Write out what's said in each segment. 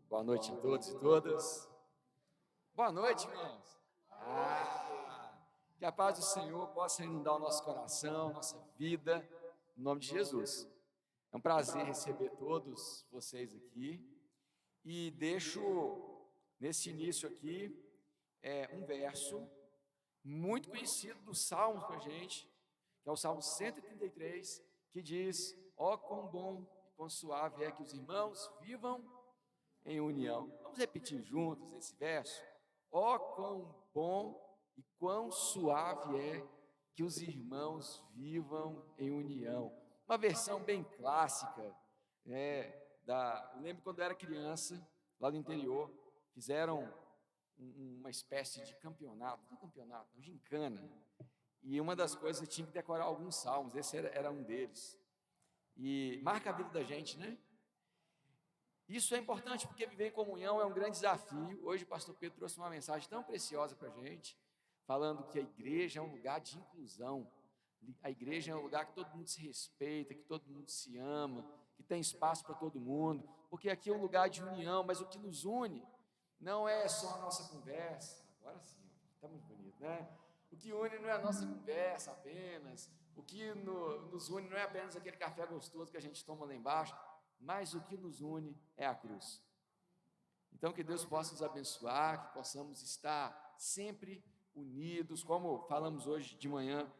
Boa noite a todos e todas. Boa noite, irmãos. Que a paz do Senhor possa inundar o nosso coração, nossa vida, em nome de Jesus. É um prazer receber todos vocês aqui e deixo nesse início aqui um verso muito conhecido dos Salmos para a gente, que é o Salmo 133, que diz: ó, quão bom e quão suave é que os irmãos vivam em união. Vamos repetir juntos esse verso? Ó, quão bom e quão suave é que os irmãos vivam em união. Uma versão bem clássica, eu lembro quando eu era criança, lá no interior, fizeram uma espécie de campeonato, não campeonato, uma gincana, e uma das coisas eu tinha que decorar alguns salmos, esse era um deles. E marca a vida da gente, né? Isso é importante porque viver em comunhão é um grande desafio. Hoje o pastor Pedro trouxe uma mensagem tão preciosa para a gente, falando que a igreja é um lugar de inclusão. A igreja é um lugar que todo mundo se respeita, que todo mundo se ama, que tem espaço para todo mundo, porque aqui é um lugar de união, mas o que nos une não é só a nossa conversa. Agora sim, está muito bonito, né? O que une não é a nossa conversa apenas, o que nos une não é apenas aquele café gostoso que a gente toma lá embaixo, mas o que nos une é a cruz. Então, que Deus possa nos abençoar, que possamos estar sempre unidos, como falamos hoje de manhã,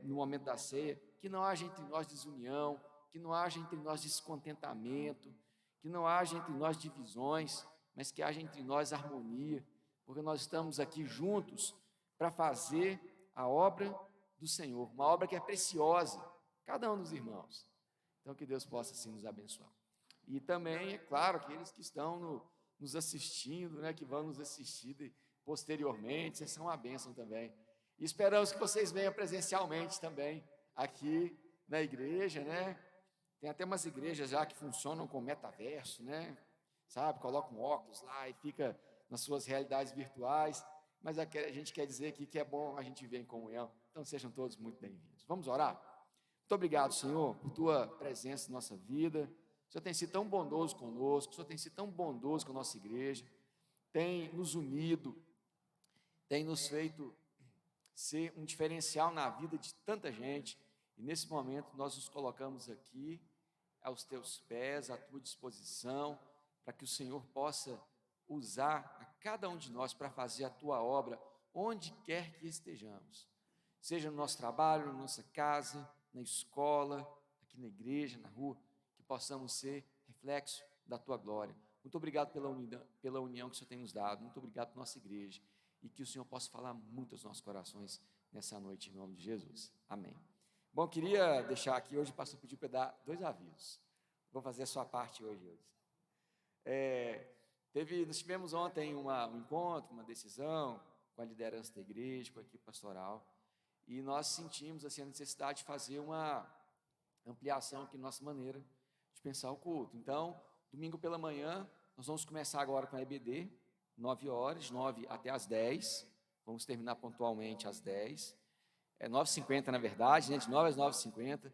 no momento da ceia, que não haja entre nós desunião, que não haja entre nós descontentamento, que não haja entre nós divisões, mas que haja entre nós harmonia, porque nós estamos aqui juntos para fazer a obra do Senhor, uma obra que é preciosa, cada um dos irmãos. Então, que Deus possa assim nos abençoar. E também, é claro, aqueles que estão nos assistindo, né, que vão nos assistir posteriormente, vocês são uma bênção também. E esperamos que vocês venham presencialmente também aqui na igreja, né? Tem até umas igrejas já que funcionam com metaverso, né? Sabe, colocam óculos lá e fica nas suas realidades virtuais, mas a gente quer dizer aqui que é bom a gente ver em comunhão. Então sejam todos muito bem-vindos. Vamos orar? Muito obrigado, Senhor, por tua presença na nossa vida. O Senhor tem sido tão bondoso conosco, o Senhor tem sido tão bondoso com a nossa igreja, tem nos unido, tem nos feito ser um diferencial na vida de tanta gente. E nesse momento nós nos colocamos aqui aos teus pés, à tua disposição, para que o Senhor possa usar a cada um de nós para fazer a tua obra onde quer que estejamos, seja no nosso trabalho, na nossa casa, na escola, aqui na igreja, na rua, que possamos ser reflexo da tua glória. Muito obrigado pela união que o Senhor tem nos dado, muito obrigado pela nossa igreja, e que o Senhor possa falar muito aos nossos corações nessa noite, em nome de Jesus. Amém. Bom, queria deixar aqui, hoje o pastor pediu para dar 2 avisos. Vou fazer a sua parte hoje. Nós tivemos ontem um encontro, uma decisão com a liderança da igreja, com a equipe pastoral, e nós sentimos assim, a necessidade de fazer uma ampliação aqui na nossa maneira de pensar o culto. Então, domingo pela manhã, nós vamos começar agora com a EBD, 9 horas, de 9 até as 10, vamos terminar pontualmente às 10, 9h50 na verdade, né? De 9 às 9h50.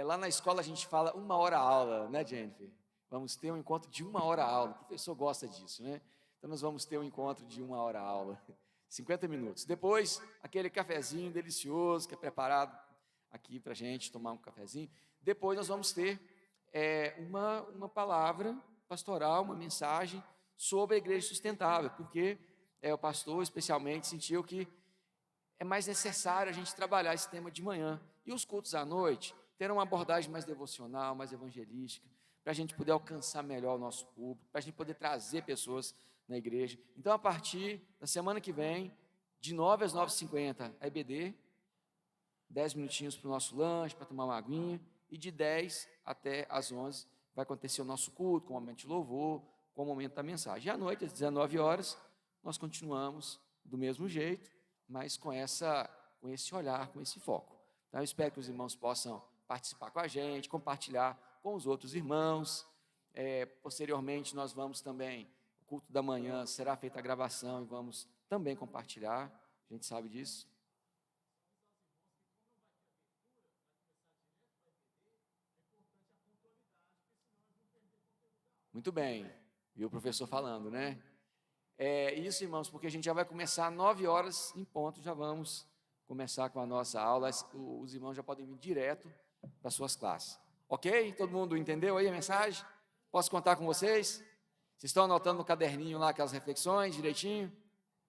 Lá na escola a gente fala 1 hora aula, né, Jennifer? Vamos ter um encontro de 1 hora aula, o professor gosta disso, né? Então nós vamos ter um encontro de 1 hora aula, 50 minutos. Depois, aquele cafezinho delicioso que é preparado aqui para a gente tomar um cafezinho. Depois nós vamos ter uma palavra pastoral, uma mensagem sobre a igreja sustentável, porque o pastor especialmente sentiu que é mais necessário a gente trabalhar esse tema de manhã. E os cultos à noite terão uma abordagem mais devocional, mais evangelística, para a gente poder alcançar melhor o nosso público, para a gente poder trazer pessoas na igreja. Então, a partir da semana que vem, de 9 às 9h50, a EBD, 10 minutinhos para o nosso lanche, para tomar uma aguinha, e de 10 até às 11 vai acontecer o nosso culto, com o momento de louvor, com o momento da mensagem. E à noite, às 19 horas, nós continuamos do mesmo jeito, mas com esse olhar, com esse foco. Então, eu espero que os irmãos possam participar com a gente, compartilhar com os outros irmãos. Posteriormente, nós vamos também, o culto da manhã será feita a gravação e vamos também compartilhar, a gente sabe disso. Muito bem. Viu o professor falando, né? Isso, irmãos, porque a gente já vai começar 9 horas em ponto, já vamos começar com a nossa aula. Os irmãos já podem vir direto para suas classes. Ok? Todo mundo entendeu aí a mensagem? Posso contar com vocês? Vocês estão anotando no caderninho lá aquelas reflexões direitinho?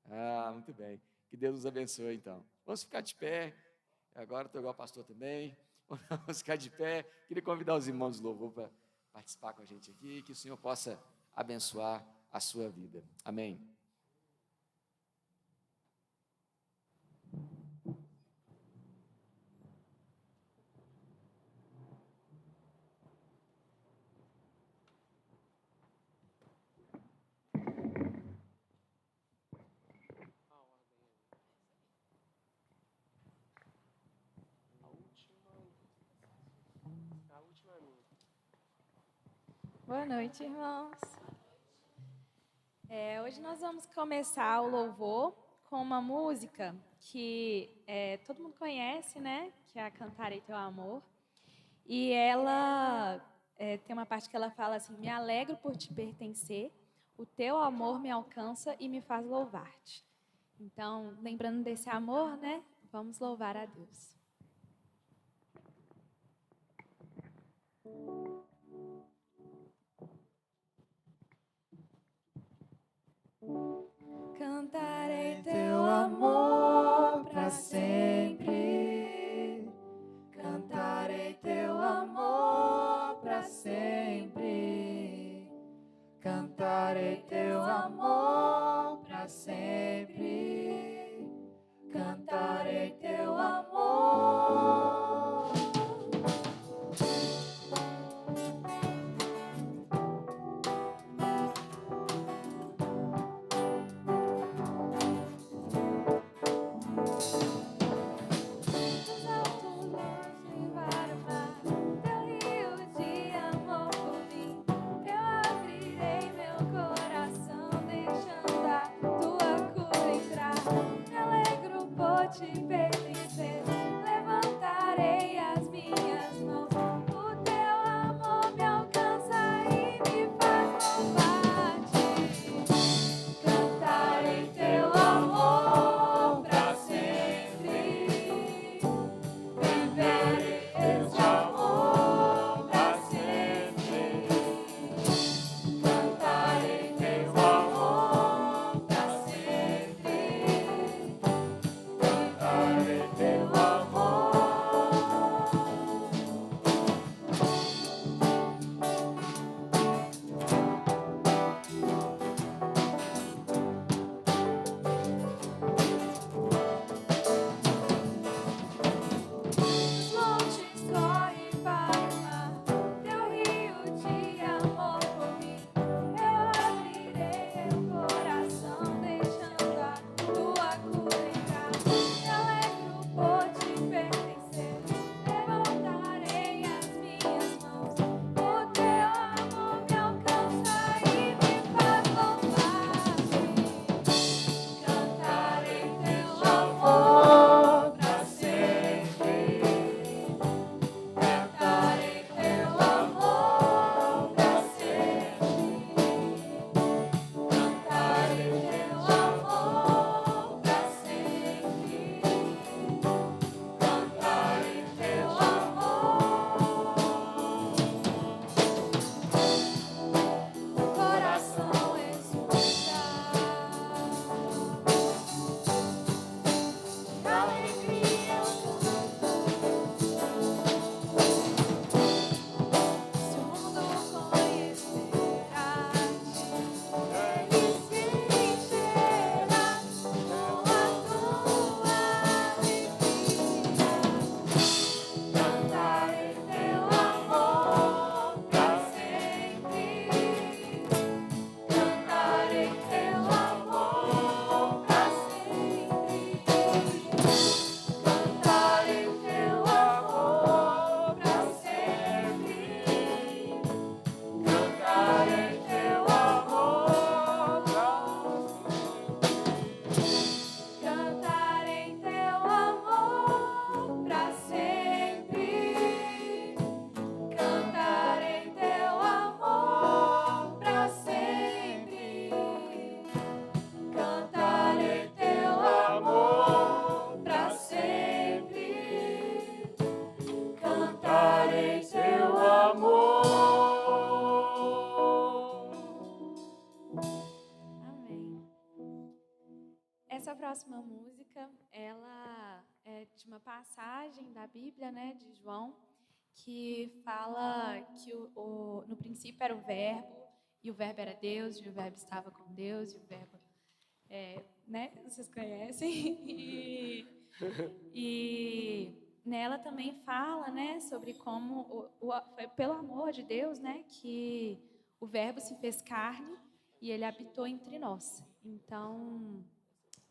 Ah, muito bem. Que Deus nos abençoe, então. Vamos ficar de pé. Agora estou igual ao pastor também. Vamos ficar de pé. Queria convidar os irmãos do louvor para participar com a gente aqui. Que o Senhor possa abençoar a sua vida. Amém. Boa noite, irmãos. Hoje nós vamos começar o louvor com uma música que todo mundo conhece, né? Que é a Cantarei Teu Amor. E ela tem uma parte que ela fala assim: me alegro por te pertencer, o teu amor me alcança e me faz louvar-te. Então, lembrando desse amor, né? Vamos louvar a Deus. Cantarei teu amor para sempre. Cantarei teu amor para sempre. Cantarei teu amor para sempre. Cantarei teu amor. Te pertencer, levantarei as minhas mãos. O teu amor me alcança e me faz louvar-te. Cantarei teu amor para sempre. Viverei esse amor para sempre. Cantarei teu amor para sempre. Essa próxima música, ela é de uma passagem da Bíblia, né, de João, que fala que no princípio era o Verbo, e o Verbo era Deus, e o Verbo estava com Deus, e o Verbo, né, vocês conhecem, e nela também fala, né, sobre como foi pelo amor de Deus, né, que o Verbo se fez carne e ele habitou entre nós. Então,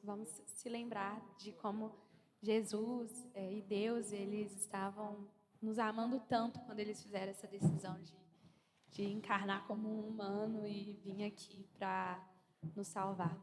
vamos se lembrar de como Jesus e Deus, eles estavam nos amando tanto quando eles fizeram essa decisão de encarnar como um humano e vir aqui para nos salvar.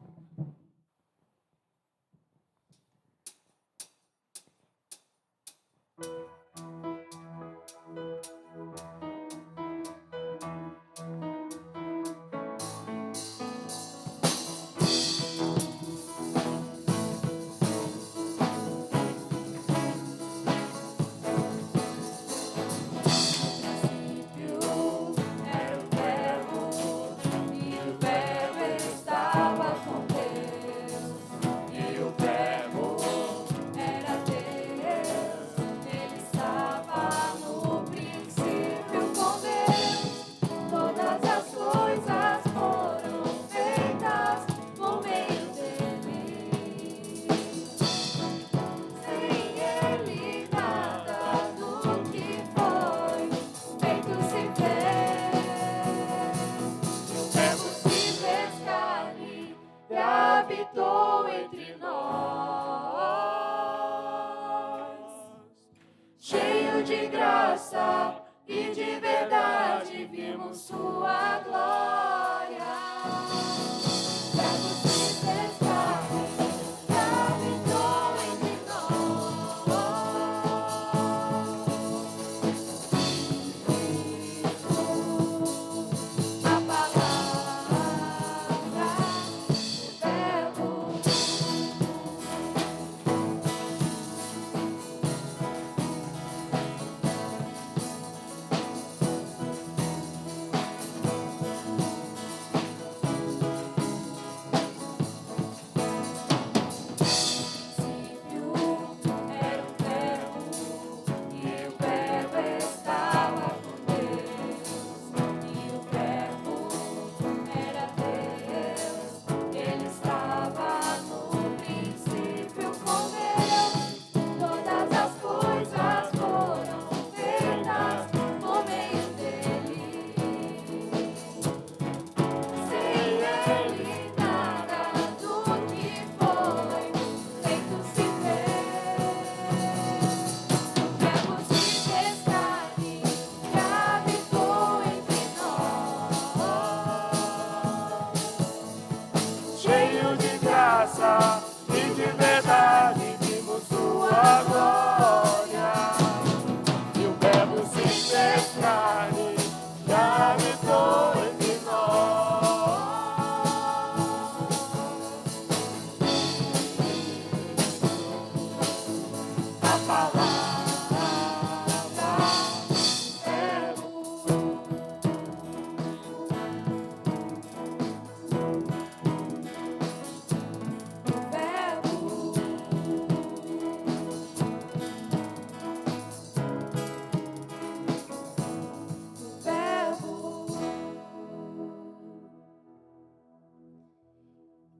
Habitou entre nós, cheio de graça e de verdade, vimos sua glória. Verbo se fez carne, habitou entre nós. A palavra, o Verbo. Era o Verbo, e o Verbo estava com Deus, e o Verbo era Deus. Ele estava no princípio com Deus. Todas as coisas foram feitas por meio dele. Sem ele nada do que foi feito se fez. O Verbo se fez carne e habitou entre nós. Cheio de graça e de verdade, vimos sua glória. E o Verbo se fez carne e habitou entre nós. A palavra, Verbo.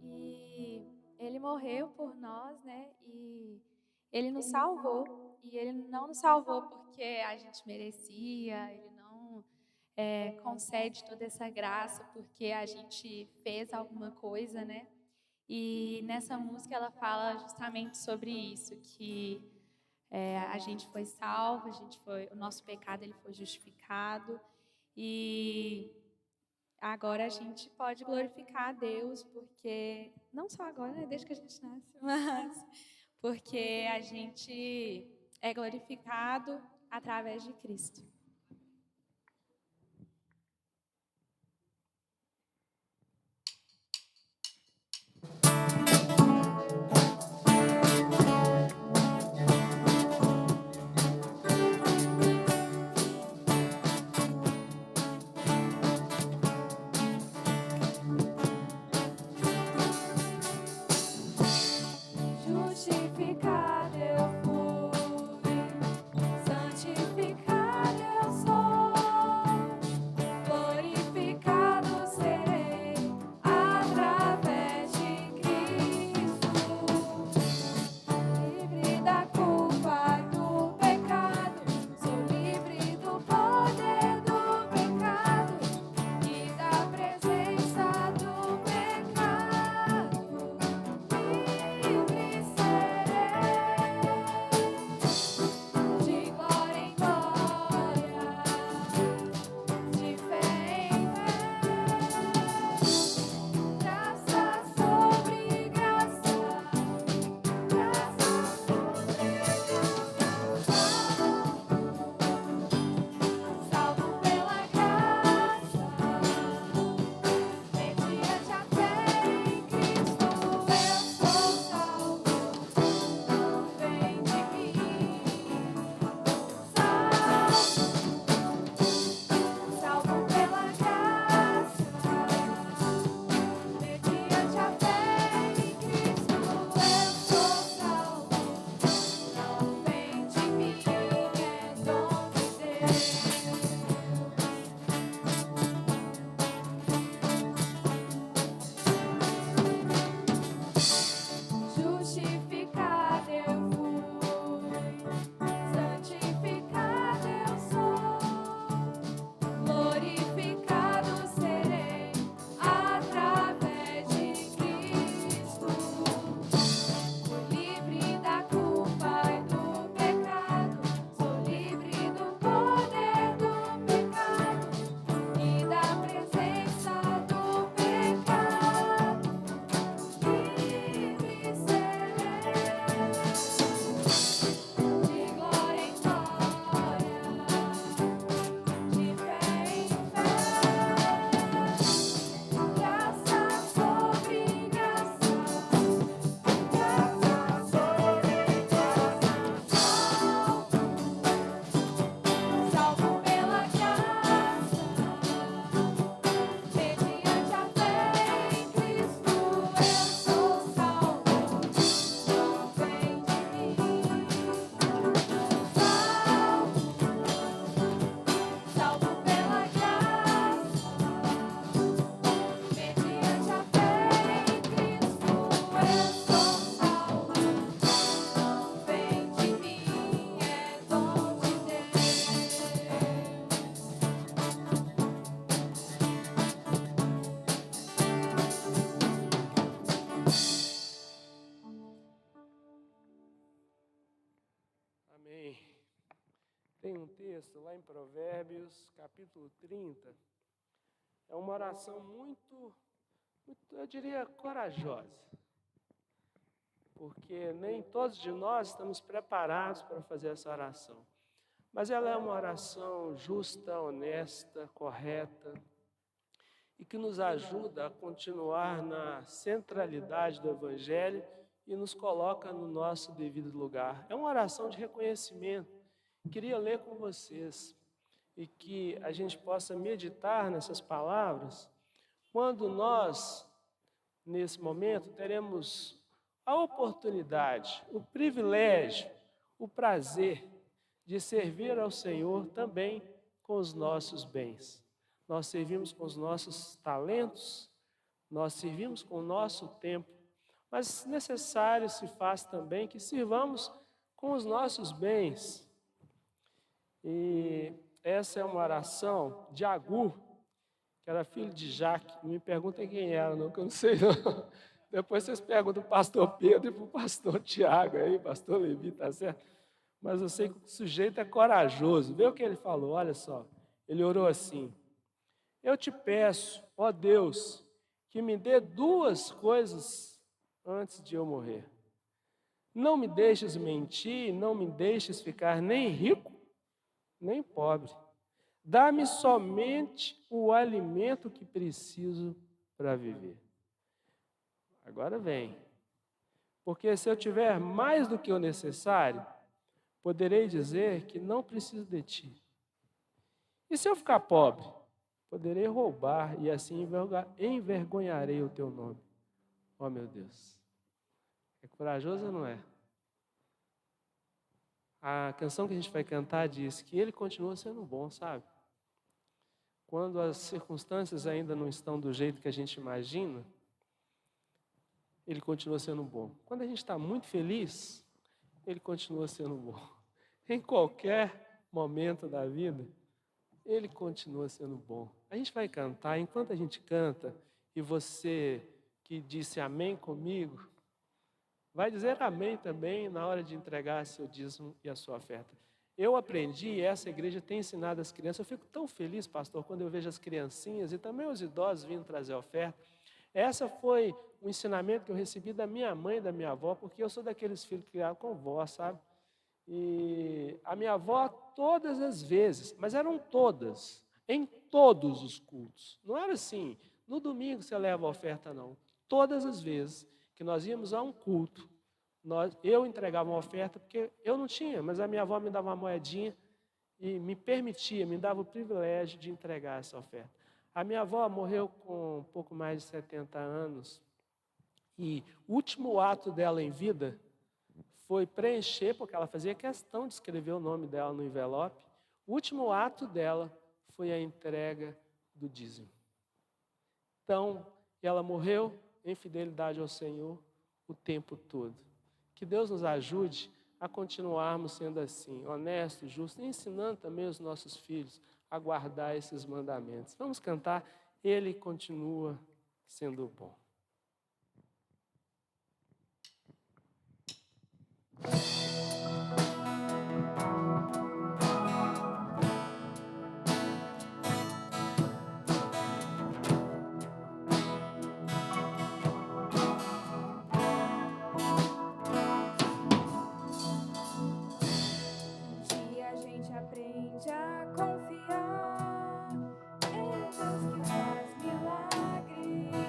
E ele morreu por nós, né? E ele nos salvou. E ele não nos salvou porque a gente merecia, ele não concede toda essa graça porque a gente fez alguma coisa, né? E nessa música ela fala justamente sobre isso, que a gente foi salvo, o nosso pecado ele foi justificado e agora a gente pode glorificar a Deus, porque não só agora, né, desde que a gente nasce, mas porque a gente é glorificado através de Cristo. Amém. Tem um texto lá em Provérbios, capítulo 30. É uma oração muito, eu diria, corajosa. Porque nem todos de nós estamos preparados para fazer essa oração. Mas ela é uma oração justa, honesta, correta, e que nos ajuda a continuar na centralidade do Evangelho e nos coloca no nosso devido lugar. É uma oração de reconhecimento. Queria ler com vocês e que a gente possa meditar nessas palavras quando nós, nesse momento, teremos a oportunidade, o privilégio, o prazer de servir ao Senhor também com os nossos bens. Nós servimos com os nossos talentos, nós servimos com o nosso tempo, mas necessário se faz também que sirvamos com os nossos bens. E essa é uma oração de Agur, que era filho de Jaque. Não me perguntem quem era, não, que eu não sei não. Depois vocês perguntam do pastor Pedro e para o pastor Tiago aí, pastor Levi, tá certo? Mas eu sei que o sujeito é corajoso. Vê o que ele falou, olha só. Ele orou assim: eu te peço, ó Deus, que me dê duas coisas antes de eu morrer. Não me deixes mentir, não me deixes ficar nem rico, nem pobre. Dá-me somente o alimento que preciso para viver. Agora vem. Porque se eu tiver mais do que o necessário, poderei dizer que não preciso de ti. E se eu ficar pobre, poderei roubar e assim envergonharei o teu nome. Oh, meu Deus. É corajoso ou não é? A canção que a gente vai cantar diz que ele continua sendo bom, sabe? Quando as circunstâncias ainda não estão do jeito que a gente imagina, ele continua sendo bom. Quando a gente está muito feliz, ele continua sendo bom. Em qualquer momento da vida, ele continua sendo bom. A gente vai cantar, enquanto a gente canta, e você que disse amém comigo, vai dizer amém também na hora de entregar seu dízimo e a sua oferta. Eu aprendi, e essa igreja tem ensinado as crianças, eu fico tão feliz, pastor, quando eu vejo as criancinhas e também os idosos vindo trazer oferta. Essa foi um ensinamento que eu recebi da minha mãe e da minha avó, porque eu sou daqueles filhos criados com vó, sabe? E a minha avó, todas as vezes, mas eram todas, em todos os cultos. Não era assim, no domingo você leva a oferta, não. Todas as vezes que nós íamos a um culto, eu entregava uma oferta, porque eu não tinha, mas a minha avó me dava uma moedinha e me permitia, me dava o privilégio de entregar essa oferta. A minha avó morreu com um pouco mais de 70 anos e o último ato dela em vida foi preencher, porque ela fazia questão de escrever o nome dela no envelope. O último ato dela foi a entrega do dízimo. Então, ela morreu em fidelidade ao Senhor o tempo todo. Que Deus nos ajude a continuarmos sendo assim, honestos, justos, e ensinando também os nossos filhos a guardar esses mandamentos. Vamos cantar, Ele continua sendo bom. Confiar em Deus que faz milagres.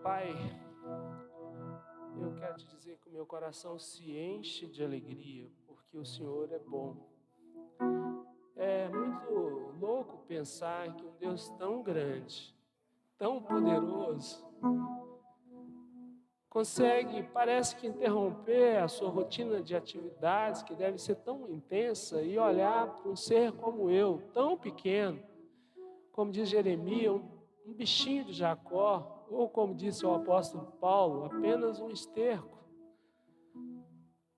Pai, eu quero te dizer que o meu coração se enche de alegria, porque o Senhor é bom. É muito louco pensar que um Deus tão grande, tão poderoso, consegue, parece que interromper a sua rotina de atividades, que deve ser tão intensa, e olhar para um ser como eu, tão pequeno, como diz Jeremias, um bichinho de Jacó, ou como disse o apóstolo Paulo, apenas um esterco,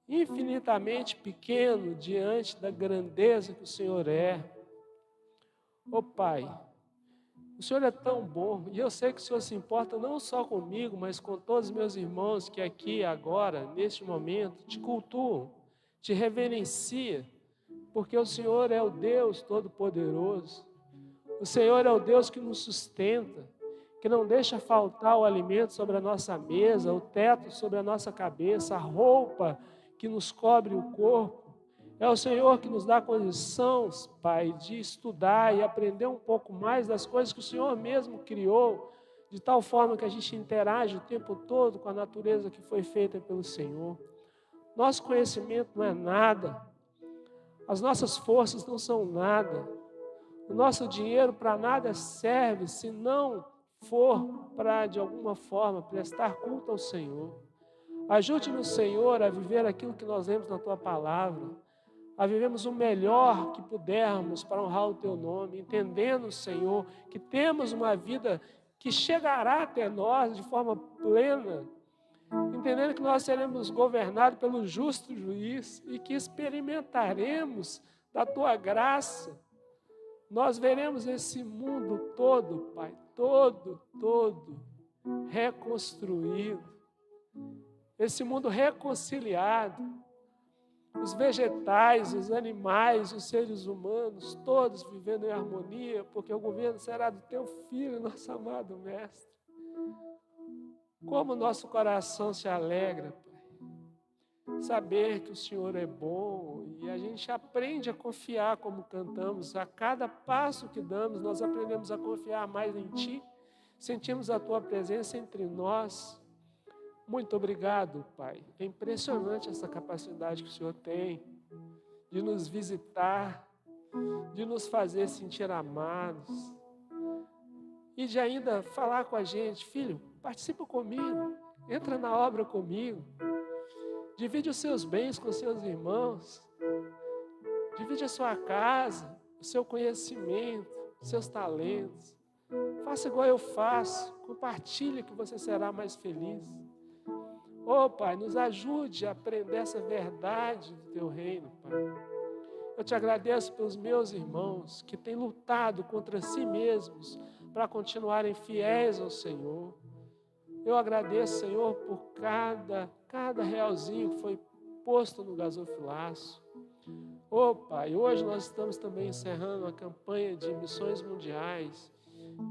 infinitamente pequeno diante da grandeza que o Senhor é. Ô Pai, o Senhor é tão bom, e eu sei que o Senhor se importa não só comigo, mas com todos os meus irmãos que aqui, agora, neste momento, te cultuam, te reverenciam, porque o Senhor é o Deus Todo-Poderoso. O Senhor é o Deus que nos sustenta, que não deixa faltar o alimento sobre a nossa mesa, o teto sobre a nossa cabeça, a roupa que nos cobre o corpo. É o Senhor que nos dá condições, Pai, de estudar e aprender um pouco mais das coisas que o Senhor mesmo criou, de tal forma que a gente interage o tempo todo com a natureza que foi feita pelo Senhor. Nosso conhecimento não é nada, as nossas forças não são nada, o nosso dinheiro para nada serve se não for para, de alguma forma, prestar culto ao Senhor. Ajude-nos, Senhor, a viver aquilo que nós lemos na Tua Palavra, a vivermos o melhor que pudermos para honrar o Teu nome, entendendo, Senhor, que temos uma vida que chegará até nós de forma plena, entendendo que nós seremos governados pelo justo juiz e que experimentaremos da Tua graça. Nós veremos esse mundo todo, Pai, todo reconstruído, esse mundo reconciliado, os vegetais, os animais, os seres humanos, todos vivendo em harmonia, porque o governo será do Teu Filho, nosso amado Mestre. Como nosso coração se alegra, Pai, saber que o Senhor é bom, e a gente aprende a confiar como cantamos. A cada passo que damos, nós aprendemos a confiar mais em Ti, sentimos a Tua presença entre nós. Muito obrigado, Pai. É impressionante essa capacidade que o Senhor tem de nos visitar, de nos fazer sentir amados e de ainda falar com a gente: filho, participa comigo, entra na obra comigo, divide os seus bens com seus irmãos, divide a sua casa, o seu conhecimento, os seus talentos. Faça igual eu faço, compartilhe que você será mais feliz. Ô Pai, nos ajude a aprender essa verdade do Teu reino, Pai. Eu te agradeço pelos meus irmãos que têm lutado contra si mesmos para continuarem fiéis ao Senhor. Eu agradeço, Senhor, por cada realzinho que foi posto no gasofilaço. Ô Pai, hoje nós estamos também encerrando a campanha de missões mundiais.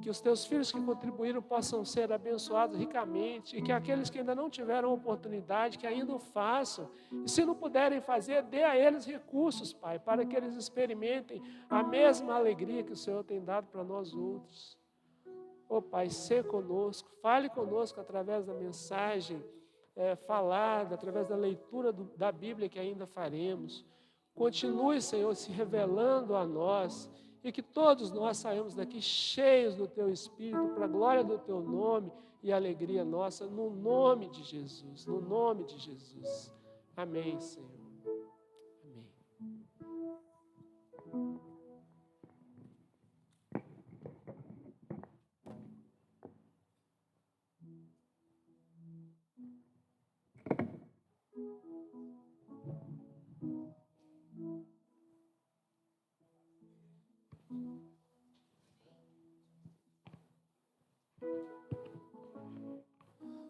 Que os Teus filhos que contribuíram possam ser abençoados ricamente, e que aqueles que ainda não tiveram oportunidade, que ainda o façam. E se não puderem fazer, dê a eles recursos, Pai, para que eles experimentem a mesma alegria que o Senhor tem dado para nós outros. Ô Pai, sê conosco, fale conosco através da mensagem falada, através da leitura da Bíblia que ainda faremos. Continue, Senhor, se revelando a nós, e que todos nós saímos daqui cheios do Teu Espírito, para a glória do Teu nome e a alegria nossa, no nome de Jesus, no nome de Jesus. Amém, Senhor. Amém.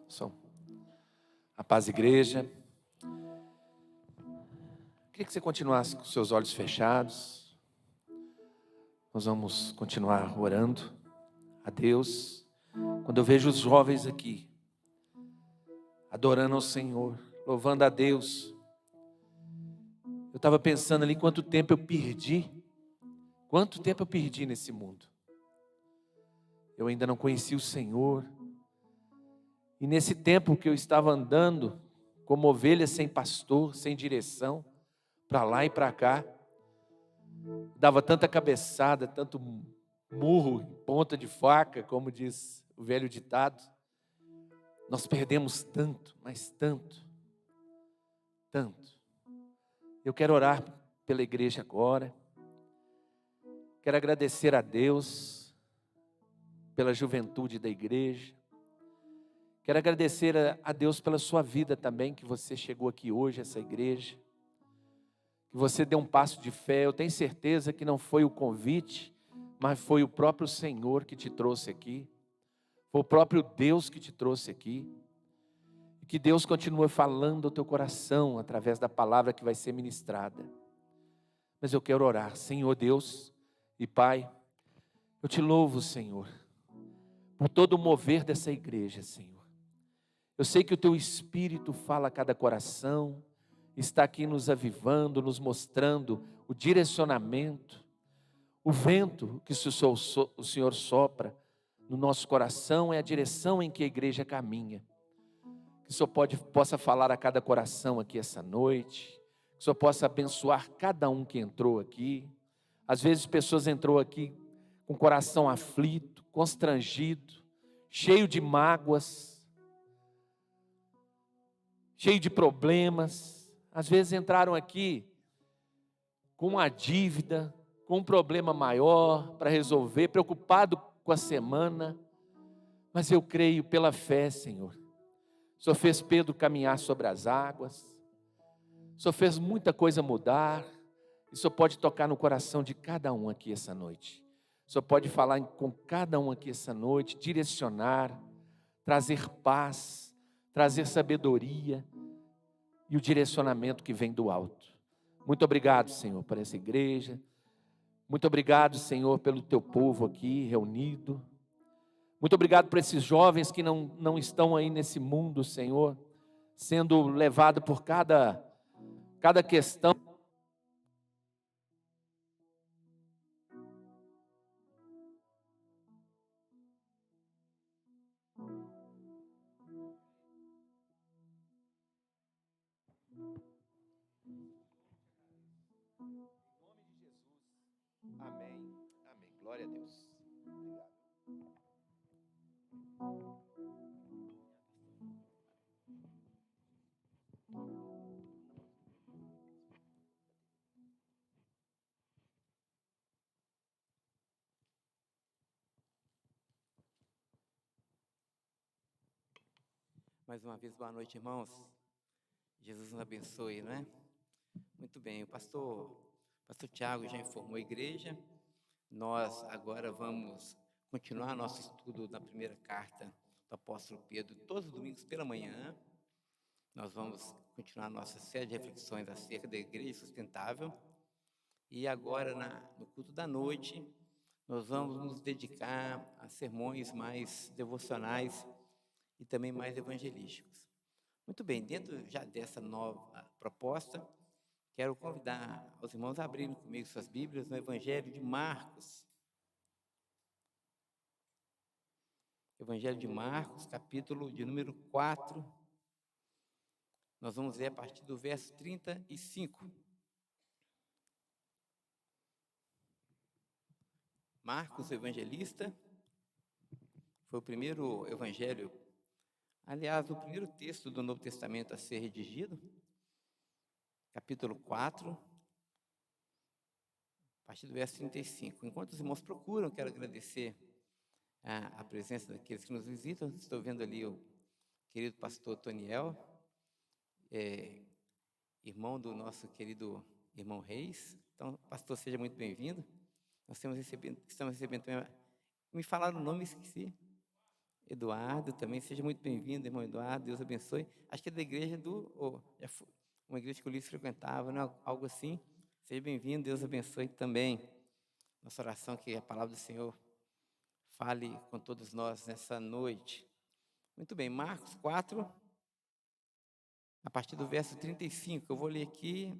Som. A paz, igreja. Queria que você continuasse com seus olhos fechados. Nós vamos continuar orando a Deus. Quando eu vejo os jovens aqui, adorando ao Senhor, louvando a Deus, eu estava pensando ali quanto tempo eu perdi nesse mundo. Eu ainda não conheci o Senhor, E nesse tempo que eu estava andando, como ovelha sem pastor, sem direção, para lá e para cá, dava tanta cabeçada, tanto murro, ponta de faca, como diz o velho ditado. Nós perdemos tanto, mas tanto, tanto. Eu quero orar pela igreja agora. Quero agradecer a Deus pela juventude da igreja. Quero agradecer a Deus pela sua vida também, que você chegou aqui hoje, essa igreja. Que você deu um passo de fé. Eu tenho certeza que não foi o convite, mas foi o próprio Senhor que te trouxe aqui. Foi o próprio Deus que te trouxe aqui. E que Deus continue falando ao teu coração através da palavra que vai ser ministrada. Mas eu quero orar. Senhor Deus e Pai, eu te louvo, Senhor, por todo o mover dessa igreja, Senhor. Eu sei que o teu Espírito fala a cada coração, está aqui nos avivando, nos mostrando o direcionamento, o vento que o Senhor sopra no nosso coração é a direção em que a igreja caminha. Que o Senhor possa falar a cada coração aqui essa noite, que o Senhor possa abençoar cada um que entrou aqui. Às vezes pessoas entrou aqui com o coração aflito, constrangido, cheio de mágoas, cheio de problemas. Às vezes entraram aqui com uma dívida, com um problema maior para resolver, preocupado com a semana. Mas eu creio pela fé, Senhor. O Senhor fez Pedro caminhar sobre as águas. O Senhor fez muita coisa mudar. O Senhor pode tocar no coração de cada um aqui essa noite. O Senhor pode falar com cada um aqui essa noite, direcionar, trazer paz, trazer sabedoria e o direcionamento que vem do alto. Muito obrigado, Senhor, por essa igreja. Muito obrigado, Senhor, pelo teu povo aqui reunido. Muito obrigado por esses jovens que não estão aí nesse mundo, Senhor, sendo levado por cada questão. Amém. Amém. Glória a Deus. Obrigado. Mais uma vez, boa noite, irmãos. Jesus nos abençoe, não é? Muito bem, o pastor Tiago já informou a igreja. Nós agora vamos continuar nosso estudo da primeira carta do apóstolo Pedro, todos os domingos pela manhã. Nós vamos continuar nossa série de reflexões acerca da igreja sustentável. E agora, no culto da noite, nós vamos nos dedicar a sermões mais devocionais e também mais evangelísticos. Muito bem, dentro já dessa nova proposta, quero convidar os irmãos a abrirem comigo suas Bíblias no Evangelho de Marcos. Evangelho de Marcos, capítulo de número 4. Nós vamos ler a partir do verso 35. Marcos, o evangelista, foi o primeiro evangelho, aliás, o primeiro texto do Novo Testamento a ser redigido. Capítulo 4, a partir do verso 35. Enquanto os irmãos procuram, quero agradecer a presença daqueles que nos visitam. Estou vendo ali o querido pastor Toniel, irmão do nosso querido irmão Reis. Então, pastor, seja muito bem-vindo. Nós estamos recebendo também, me falaram o nome, esqueci. Eduardo também, seja muito bem-vindo, irmão Eduardo, Deus abençoe. Acho que é da igreja uma igreja que o Luiz frequentava, né? Algo assim. Seja bem-vindo, Deus abençoe também. Nossa oração que a palavra do Senhor fale com todos nós nessa noite. Muito bem, Marcos 4, a partir do verso 35. Eu vou ler aqui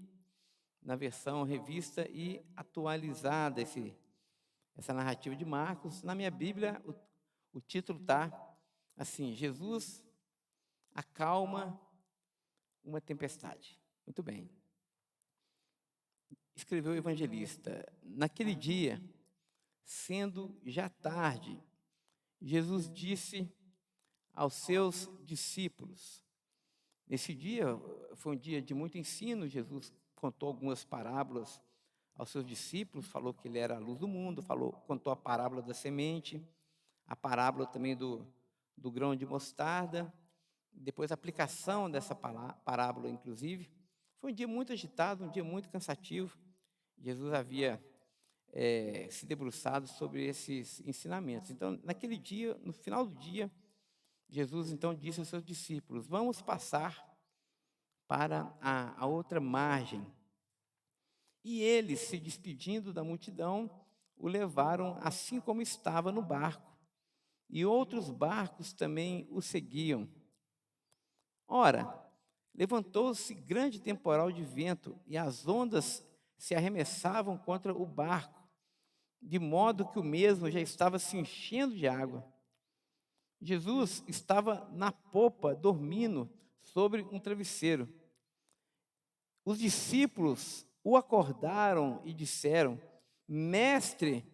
na versão revista e atualizada essa narrativa de Marcos. Na minha Bíblia, o título está assim: Jesus acalma uma tempestade. Muito bem. Escreveu o evangelista: naquele dia, sendo já tarde, Jesus disse aos seus discípulos. Nesse dia, foi um dia de muito ensino. Jesus contou algumas parábolas aos seus discípulos, falou que ele era a luz do mundo, contou a parábola da semente, a parábola também do grão de mostarda, depois a aplicação dessa parábola, inclusive. Foi um dia muito agitado, um dia muito cansativo. Jesus havia se debruçado sobre esses ensinamentos. Então, naquele dia, no final do dia, Jesus então disse aos seus discípulos: vamos passar para a outra margem. E eles, se despedindo da multidão, o levaram assim como estava no barco. E outros barcos também o seguiam. Ora, levantou-se grande temporal de vento, e as ondas se arremessavam contra o barco, de modo que o mesmo já estava se enchendo de água. Jesus estava na popa, dormindo sobre um travesseiro. Os discípulos o acordaram e disseram: Mestre,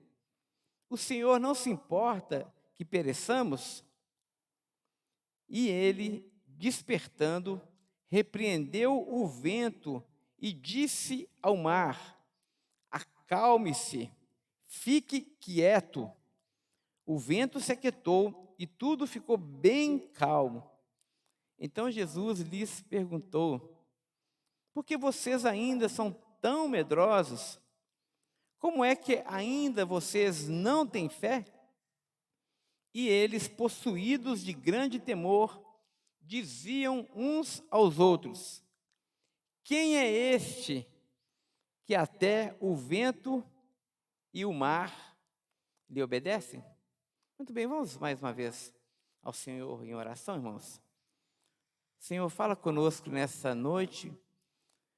o Senhor não se importa que pereçamos? E ele, despertando, repreendeu o vento e disse ao mar: acalme-se, fique quieto. O vento se aquietou e tudo ficou bem calmo. Então Jesus lhes perguntou: por que vocês ainda são tão medrosos? Como é que ainda vocês não têm fé? E eles, possuídos de grande temor, diziam uns aos outros: quem é este que até o vento e o mar lhe obedecem? Muito bem, vamos mais uma vez ao Senhor em oração, irmãos. Senhor, fala conosco nessa noite,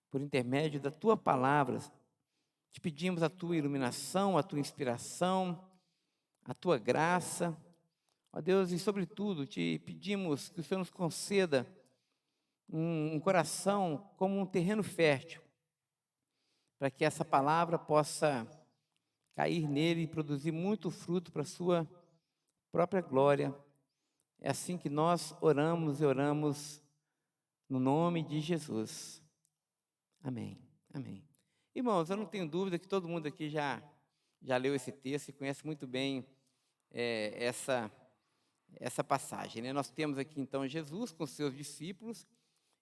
por intermédio da Tua palavra. Te pedimos a Tua iluminação, a Tua inspiração, a Tua graça. Ó Deus, e sobretudo, te pedimos que o Senhor nos conceda um coração como um terreno fértil, para que essa palavra possa cair nele e produzir muito fruto para a sua própria glória. É assim que nós oramos e oramos no nome de Jesus. Amém. Amém. Irmãos, eu não tenho dúvida que todo mundo aqui já leu esse texto e conhece muito bem essa passagem, né? Nós temos aqui então Jesus com seus discípulos.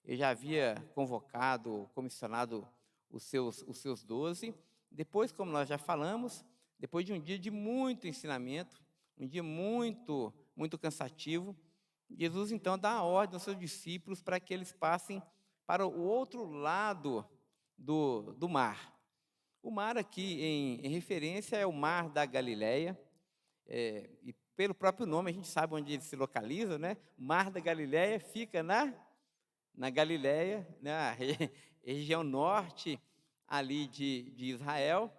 Ele já havia convocado, comissionado os seus 12. Depois, como nós já falamos, depois de um dia de muito ensinamento, um dia muito, muito cansativo, Jesus então dá a ordem aos seus discípulos para que eles passem para o outro lado do mar. O mar aqui, em referência, é o Mar da Galileia, e pelo próprio nome a gente sabe onde ele se localiza, né? O Mar da Galileia fica na Galileia, na região norte ali de Israel.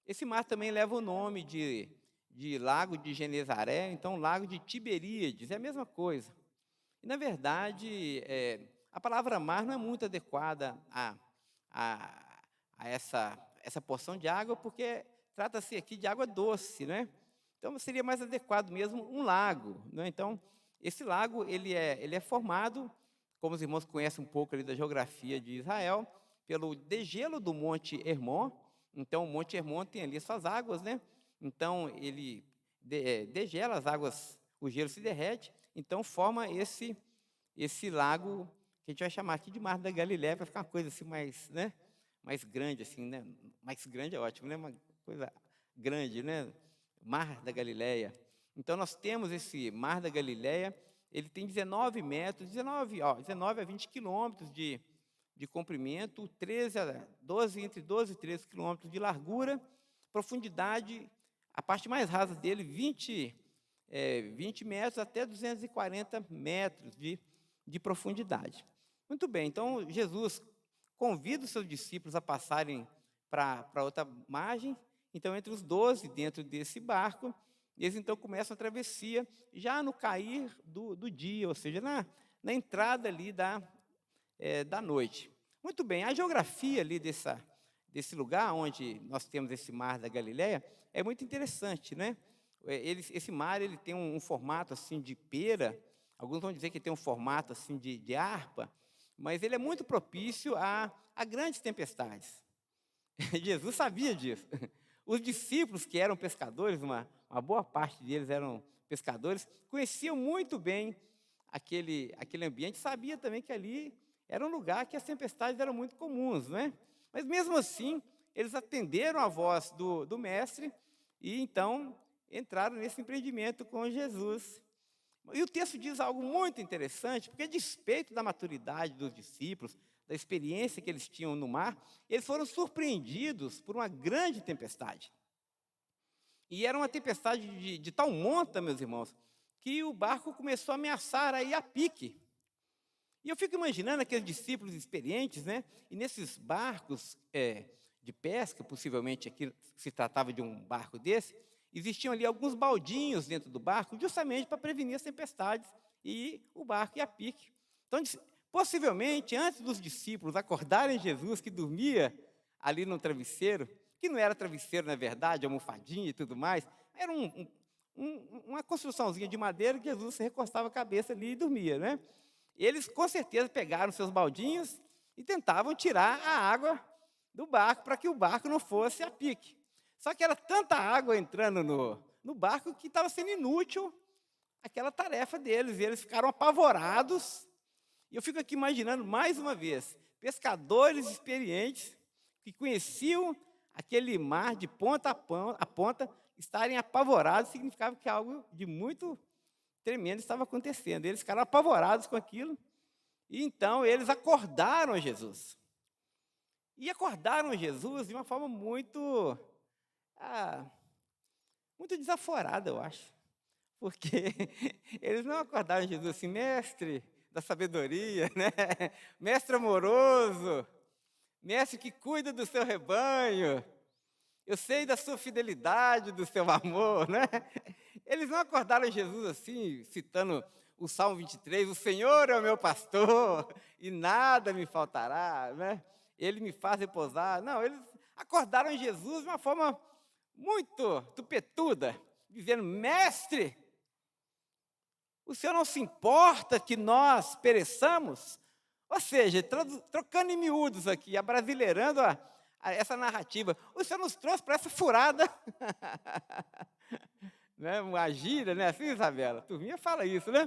Esse mar também leva o nome de Lago de Genezaré, então Lago de Tiberíades, é a mesma coisa. E, na verdade, a palavra mar não é muito adequada a essa porção de água, porque trata-se aqui de água doce, né? Então, seria mais adequado mesmo um lago, né? Então, esse lago, ele é formado, como os irmãos conhecem um pouco ali da geografia de Israel, pelo degelo do Monte Hermon. Então, o Monte Hermon tem ali suas águas, né? Então, ele degela as águas, o gelo se derrete, então forma esse lago, que a gente vai chamar aqui de Mar da Galileia, para ficar uma coisa assim mais, né? Mais grande, assim, né? Mais grande é ótimo, né? Uma coisa grande, né? Mar da Galileia. Então, nós temos esse Mar da Galileia, ele tem 19 metros, 19 a 20 quilômetros de comprimento, entre 12 e 13 quilômetros de largura, profundidade, a parte mais rasa dele, 20 metros até 240 metros de profundidade. Muito bem, então Jesus convida os seus discípulos a passarem para outra margem. Então, entre os 12, dentro desse barco, eles então começam a travessia já no cair do dia, ou seja, na entrada ali da noite. Muito bem, a geografia ali desse lugar onde nós temos esse mar da Galileia é muito interessante, né? Esse mar ele tem um formato assim de pera, alguns vão dizer que tem um formato assim de harpa, mas ele é muito propício a grandes tempestades. Jesus sabia disso. Os discípulos que eram pescadores, uma boa parte deles eram pescadores, conheciam muito bem aquele ambiente, sabia também que ali era um lugar que as tempestades eram muito comuns, né? Mas mesmo assim, eles atenderam a voz do mestre e então entraram nesse empreendimento com Jesus. E o texto diz algo muito interessante, porque a despeito da maturidade dos discípulos, da experiência que eles tinham no mar, eles foram surpreendidos por uma grande tempestade. E era uma tempestade de tal monta, meus irmãos, que o barco começou a ameaçar a ir a pique. E eu fico imaginando aqueles discípulos experientes, né? E nesses barcos de pesca, possivelmente aqui se tratava de um barco desse, existiam ali alguns baldinhos dentro do barco, justamente para prevenir as tempestades e o barco ia a pique. Então, possivelmente, antes dos discípulos acordarem Jesus, que dormia ali no travesseiro, que não era travesseiro, na verdade, almofadinha e tudo mais, era uma construçãozinha de madeira que Jesus recostava a cabeça ali e dormia, né? Eles, com certeza, pegaram seus baldinhos e tentavam tirar a água do barco para que o barco não fosse a pique. Só que era tanta água entrando no barco que estava sendo inútil aquela tarefa deles. E eles ficaram apavorados. E eu fico aqui imaginando, mais uma vez, pescadores experientes que conheciam aquele mar de ponta a ponta, estarem apavorados, significava que algo de muito tremendo estava acontecendo. Eles ficaram apavorados com aquilo. E então eles acordaram Jesus. E acordaram Jesus de uma forma muito desaforada, eu acho. Porque eles não acordaram Jesus assim, mestre da sabedoria, né? Mestre amoroso, mestre que cuida do seu rebanho, eu sei da sua fidelidade, do seu amor, né? Eles não acordaram Jesus assim, citando o Salmo 23, o Senhor é o meu pastor e nada me faltará, né? Ele me faz repousar. Não, eles acordaram Jesus de uma forma muito tupetuda, dizendo, mestre, o Senhor não se importa que nós pereçamos? Ou seja, trocando em miúdos aqui, abrasileirando essa narrativa, o Senhor nos trouxe para essa furada. Né? Uma gíria, né? Assim, Isabela? A turminha fala isso, né?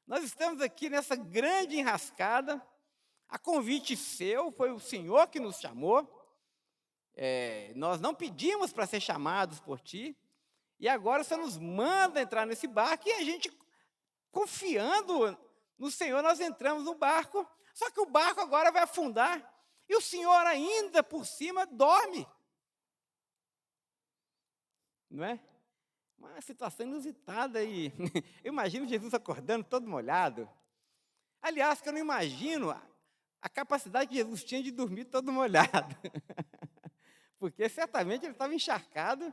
Nós estamos aqui nessa grande enrascada, a convite seu, foi o Senhor que nos chamou, nós não pedimos para ser chamados por ti, e agora o Senhor nos manda entrar nesse barco, e a gente, confiando no Senhor, nós entramos no barco, só que o barco agora vai afundar, e o Senhor ainda por cima dorme. Não é? Uma situação inusitada aí. Eu imagino Jesus acordando todo molhado. Aliás, que eu não imagino a capacidade que Jesus tinha de dormir todo molhado. Porque certamente ele estava encharcado,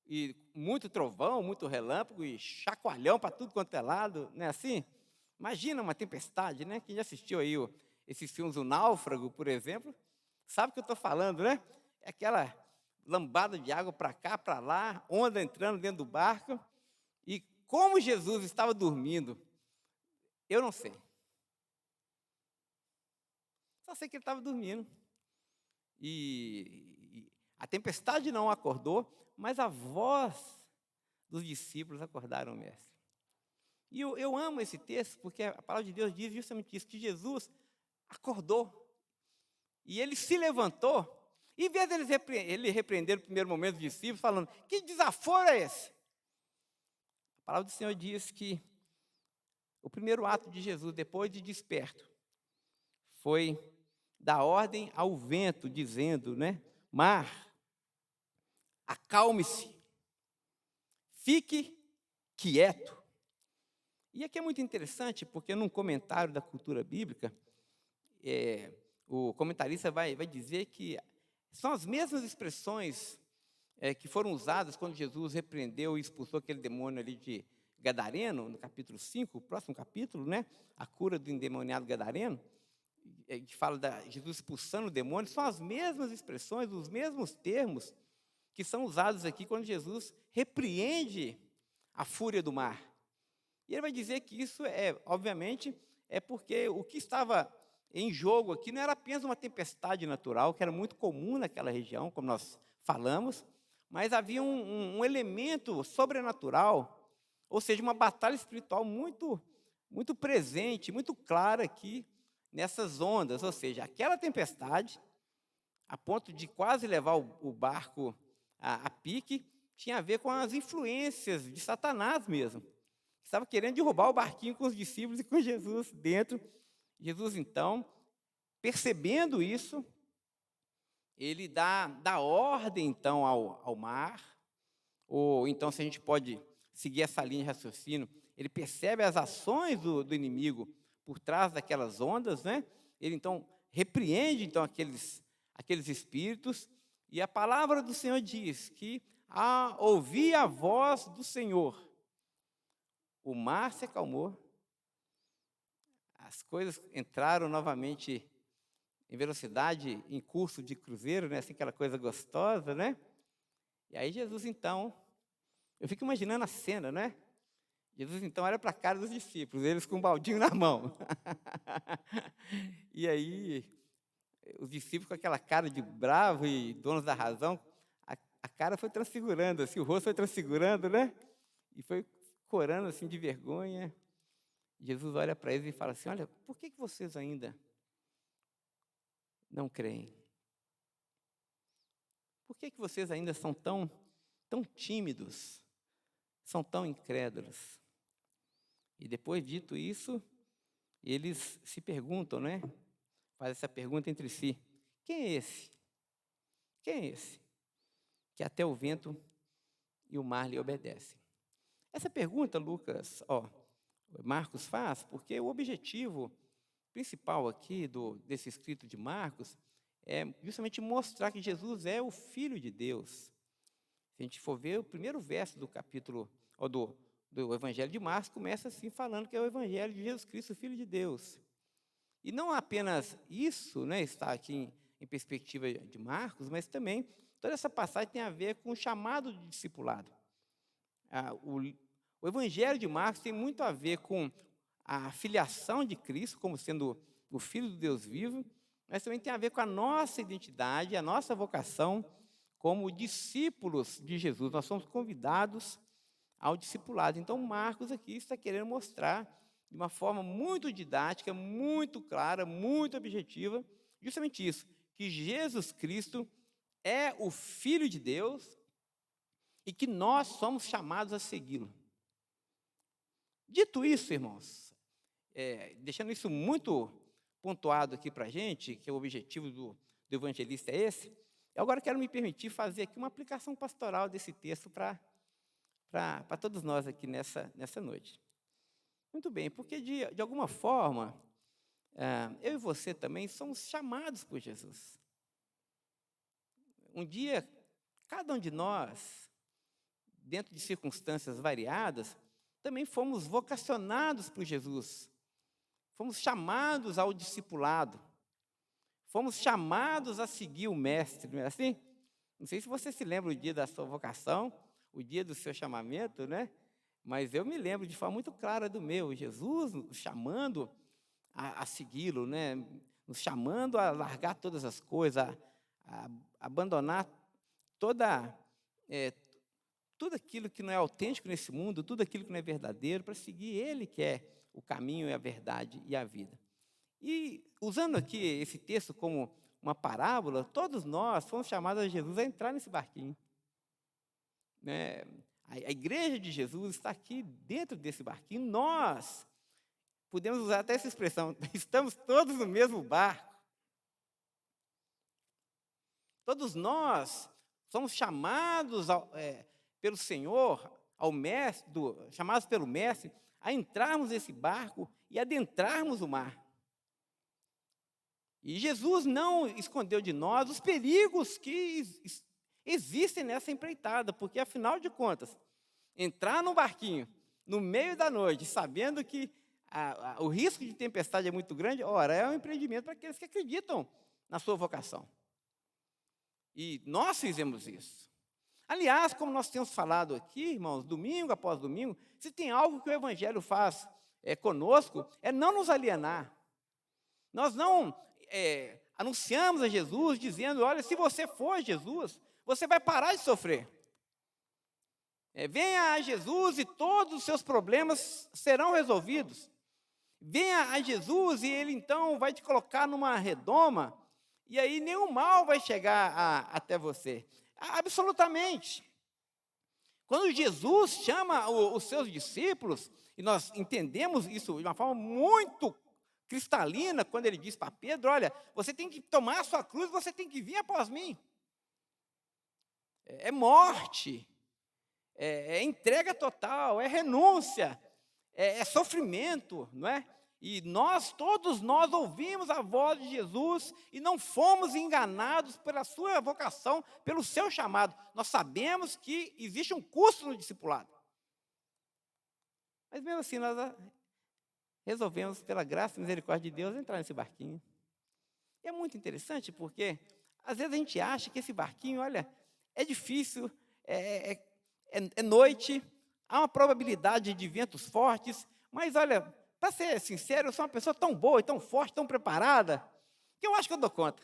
e muito trovão, muito relâmpago, e chacoalhão para tudo quanto é lado, não é assim? Imagina uma tempestade, né? Quem já assistiu aí esses filmes, O Náufrago, por exemplo, sabe o que eu estou falando, né? É aquela lambada de água para cá, para lá, onda entrando dentro do barco, e como Jesus estava dormindo, eu não sei. Só sei que ele estava dormindo. E a tempestade não acordou, mas a voz dos discípulos acordaram o mestre. E eu amo esse texto, porque a palavra de Deus diz justamente isso, que Jesus acordou. E ele se levantou, e em vez de ele repreender no primeiro momento os discípulos, falando, que desaforo é esse? A palavra do Senhor diz que o primeiro ato de Jesus, depois de desperto, foi dar ordem ao vento, dizendo, né? Mar, acalme-se, fique quieto. E aqui é muito interessante, porque num comentário da cultura bíblica, o comentarista vai dizer que são as mesmas expressões que foram usadas quando Jesus repreendeu e expulsou aquele demônio ali de gadareno, no capítulo 5, o próximo capítulo, né? A cura do endemoniado gadareno, que fala de Jesus expulsando o demônio, são as mesmas expressões, os mesmos termos que são usados aqui quando Jesus repreende a fúria do mar. E ele vai dizer que isso obviamente, porque o que estava em jogo aqui não era apenas uma tempestade natural, que era muito comum naquela região, como nós falamos, mas havia um elemento sobrenatural, ou seja, uma batalha espiritual muito, muito presente, muito clara aqui nessas ondas, ou seja, aquela tempestade, a ponto de quase levar o barco a pique, tinha a ver com as influências de Satanás mesmo. Estava querendo derrubar o barquinho com os discípulos e com Jesus dentro. Jesus, então, percebendo isso, ele dá ordem, então, ao mar, ou então, se a gente pode seguir essa linha de raciocínio, ele percebe as ações do inimigo por trás daquelas ondas, né? Ele, então, repreende, então, aqueles espíritos, e a palavra do Senhor diz que, ao ouvir a voz do Senhor, o mar se acalmou, as coisas entraram novamente em velocidade, em curso de cruzeiro, né? Assim, aquela coisa gostosa, né? E aí Jesus, então, eu fico imaginando a cena, né? Jesus, então, olha para a cara dos discípulos, eles com um baldinho na mão. E aí, os discípulos com aquela cara de bravo e donos da razão, a cara foi transfigurando, assim, o rosto foi transfigurando, né? E foi corando, assim, de vergonha. Jesus olha para eles e fala assim, olha, por que vocês ainda não creem? Por que vocês ainda são tão tímidos, são tão incrédulos? E depois dito isso, eles se perguntam, né? Faz essa pergunta entre si: quem é esse? Quem é esse? Que até o vento e o mar lhe obedecem. Essa pergunta, Marcos faz, porque o objetivo principal aqui desse escrito de Marcos é justamente mostrar que Jesus é o Filho de Deus. Se a gente for ver o primeiro verso do capítulo, do Evangelho de Marcos, começa assim falando que é o Evangelho de Jesus Cristo, Filho de Deus. E não apenas isso, né, está aqui em perspectiva de Marcos, mas também toda essa passagem tem a ver com o chamado de discipulado. O Evangelho de Marcos tem muito a ver com a filiação de Cristo como sendo o Filho do Deus vivo, mas também tem a ver com a nossa identidade, a nossa vocação como discípulos de Jesus. Nós somos convidados ao discipulado. Então, Marcos aqui está querendo mostrar de uma forma muito didática, muito clara, muito objetiva, justamente isso, que Jesus Cristo é o Filho de Deus e que nós somos chamados a segui-lo. Dito isso, irmãos, deixando isso muito pontuado aqui para a gente, que o objetivo do evangelista é esse, eu agora quero me permitir fazer aqui uma aplicação pastoral desse texto para todos nós aqui nessa noite. Muito bem, porque de alguma forma, eu e você também somos chamados por Jesus. Um dia, cada um de nós, dentro de circunstâncias variadas, também fomos vocacionados por Jesus. Fomos chamados ao discipulado. Fomos chamados a seguir o Mestre, não é assim? Não sei se você se lembra o dia da sua vocação, o dia do seu chamamento, né? Mas eu me lembro de forma muito clara do meu, Jesus nos chamando a segui-lo, né? Nos chamando a largar todas as coisas, a abandonar tudo aquilo que não é autêntico nesse mundo, tudo aquilo que não é verdadeiro, para seguir Ele que é o caminho, e a verdade e a vida. E usando aqui esse texto como uma parábola, todos nós fomos chamados a Jesus a entrar nesse barquinho. Né? A igreja de Jesus está aqui dentro desse barquinho. Nós podemos usar até essa expressão, estamos todos no mesmo barco. Todos nós somos chamados pelo Senhor, ao Mestre, chamados pelo Mestre, a entrarmos nesse barco e adentrarmos o mar. E Jesus não escondeu de nós os perigos que existem nessa empreitada, porque, afinal de contas, entrar no barquinho no meio da noite, sabendo que o risco de tempestade é muito grande, ora, é um empreendimento para aqueles que acreditam na sua vocação. E nós fizemos isso. Aliás, como nós temos falado aqui, irmãos, domingo após domingo, se tem algo que o Evangelho faz conosco, é não nos alienar. Nós não anunciamos a Jesus dizendo, olha, se você for Jesus, você vai parar de sofrer. Venha a Jesus e todos os seus problemas serão resolvidos. Venha a Jesus e Ele então vai te colocar numa redoma, e aí nenhum mal vai chegar até você. Absolutamente. Quando Jesus chama os seus discípulos, e nós entendemos isso de uma forma muito cristalina, quando Ele diz para Pedro, olha, você tem que tomar a sua cruz, você tem que vir após mim. É morte, é entrega total, é renúncia, é sofrimento, não é? E todos nós ouvimos a voz de Jesus e não fomos enganados pela sua vocação, pelo seu chamado. Nós sabemos que existe um custo no discipulado. Mas mesmo assim, nós resolvemos, pela graça e misericórdia de Deus, entrar nesse barquinho. E é muito interessante porque, às vezes, a gente acha que esse barquinho, olha, é difícil, é noite, há uma probabilidade de ventos fortes, mas, olha, para ser sincero, eu sou uma pessoa tão boa, tão forte, tão preparada, que eu acho que eu dou conta.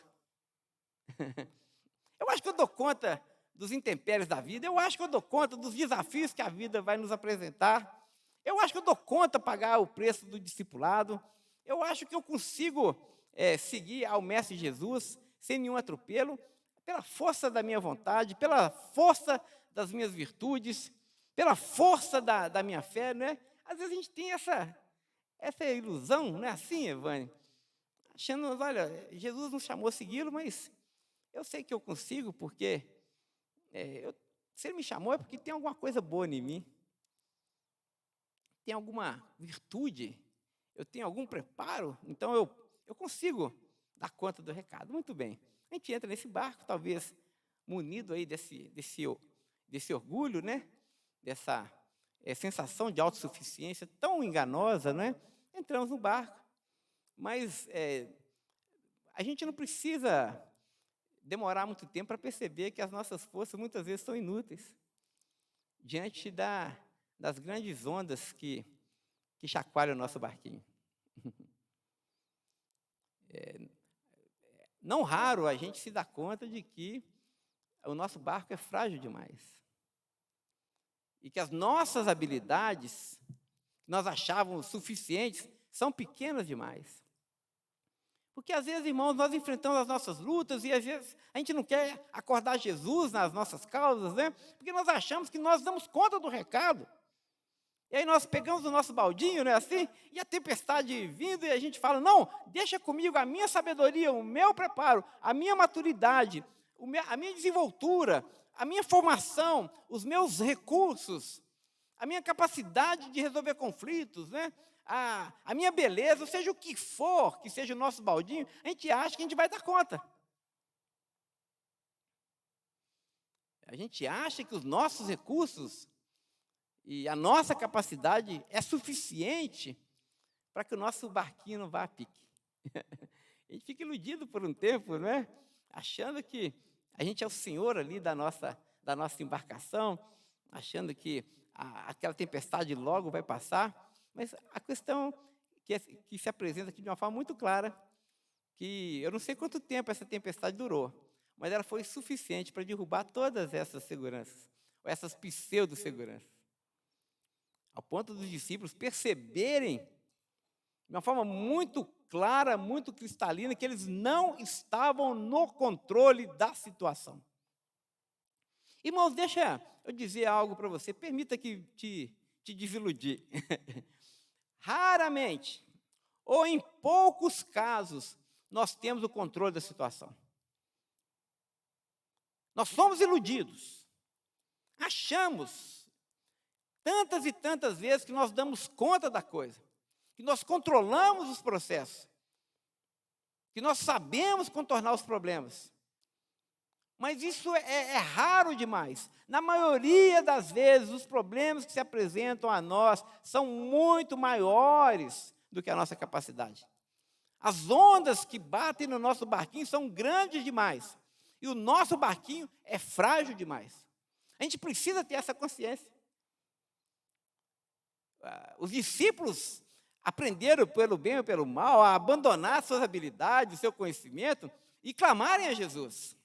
Eu acho que eu dou conta dos intempéries da vida, eu acho que eu dou conta dos desafios que a vida vai nos apresentar, eu acho que eu dou conta de pagar o preço do discipulado, eu acho que eu consigo seguir ao Mestre Jesus sem nenhum atropelo, pela força da minha vontade, pela força das minhas virtudes, pela força da minha fé, né? Às vezes a gente tem essa ilusão, não é assim, Evane? Achando, olha, Jesus nos chamou a segui-lo, mas eu sei que eu consigo, porque se Ele me chamou é porque tem alguma coisa boa em mim, tem alguma virtude, eu tenho algum preparo, então eu consigo dar conta do recado. Muito bem, a gente entra nesse barco, talvez munido aí desse orgulho, né? Dessa sensação de autossuficiência tão enganosa, né? Entramos no barco, mas a gente não precisa demorar muito tempo para perceber que as nossas forças muitas vezes são inúteis diante das grandes ondas que chacoalham o nosso barquinho. Não raro a gente se dá conta de que o nosso barco é frágil demais. E que as nossas habilidades, que nós achávamos suficientes, são pequenas demais. Porque às vezes, irmãos, nós enfrentamos as nossas lutas e às vezes a gente não quer acordar Jesus nas nossas causas, né? Porque nós achamos que nós damos conta do recado. E aí nós pegamos o nosso baldinho, né, assim, e a tempestade vindo e a gente fala, não, deixa comigo a minha sabedoria, o meu preparo, a minha maturidade, a minha desenvoltura, a minha formação, os meus recursos, a minha capacidade de resolver conflitos, né? A minha beleza, ou seja, o que for que seja o nosso baldinho, a gente acha que a gente vai dar conta. A gente acha que os nossos recursos e a nossa capacidade é suficiente para que o nosso barquinho não vá a pique. A gente fica iludido por um tempo, não é? Achando que a gente é o senhor ali da nossa embarcação, achando que aquela tempestade logo vai passar, mas a questão que se apresenta aqui de uma forma muito clara, que eu não sei quanto tempo essa tempestade durou, mas ela foi suficiente para derrubar todas essas seguranças, ou essas pseudo-seguranças, ao ponto dos discípulos perceberem, de uma forma muito clara, muito cristalina, que eles não estavam no controle da situação. Irmãos, deixa eu dizer algo para você, permita que te desiludir. Raramente, ou em poucos casos, nós temos o controle da situação. Nós somos iludidos, achamos tantas e tantas vezes que nós damos conta da coisa, que nós controlamos os processos, que nós sabemos contornar os problemas. Mas isso é raro demais. Na maioria das vezes, os problemas que se apresentam a nós são muito maiores do que a nossa capacidade. As ondas que batem no nosso barquinho são grandes demais. E o nosso barquinho é frágil demais. A gente precisa ter essa consciência. Os discípulos aprenderam, pelo bem ou pelo mal, a abandonar suas habilidades, seu conhecimento e clamarem a Jesus.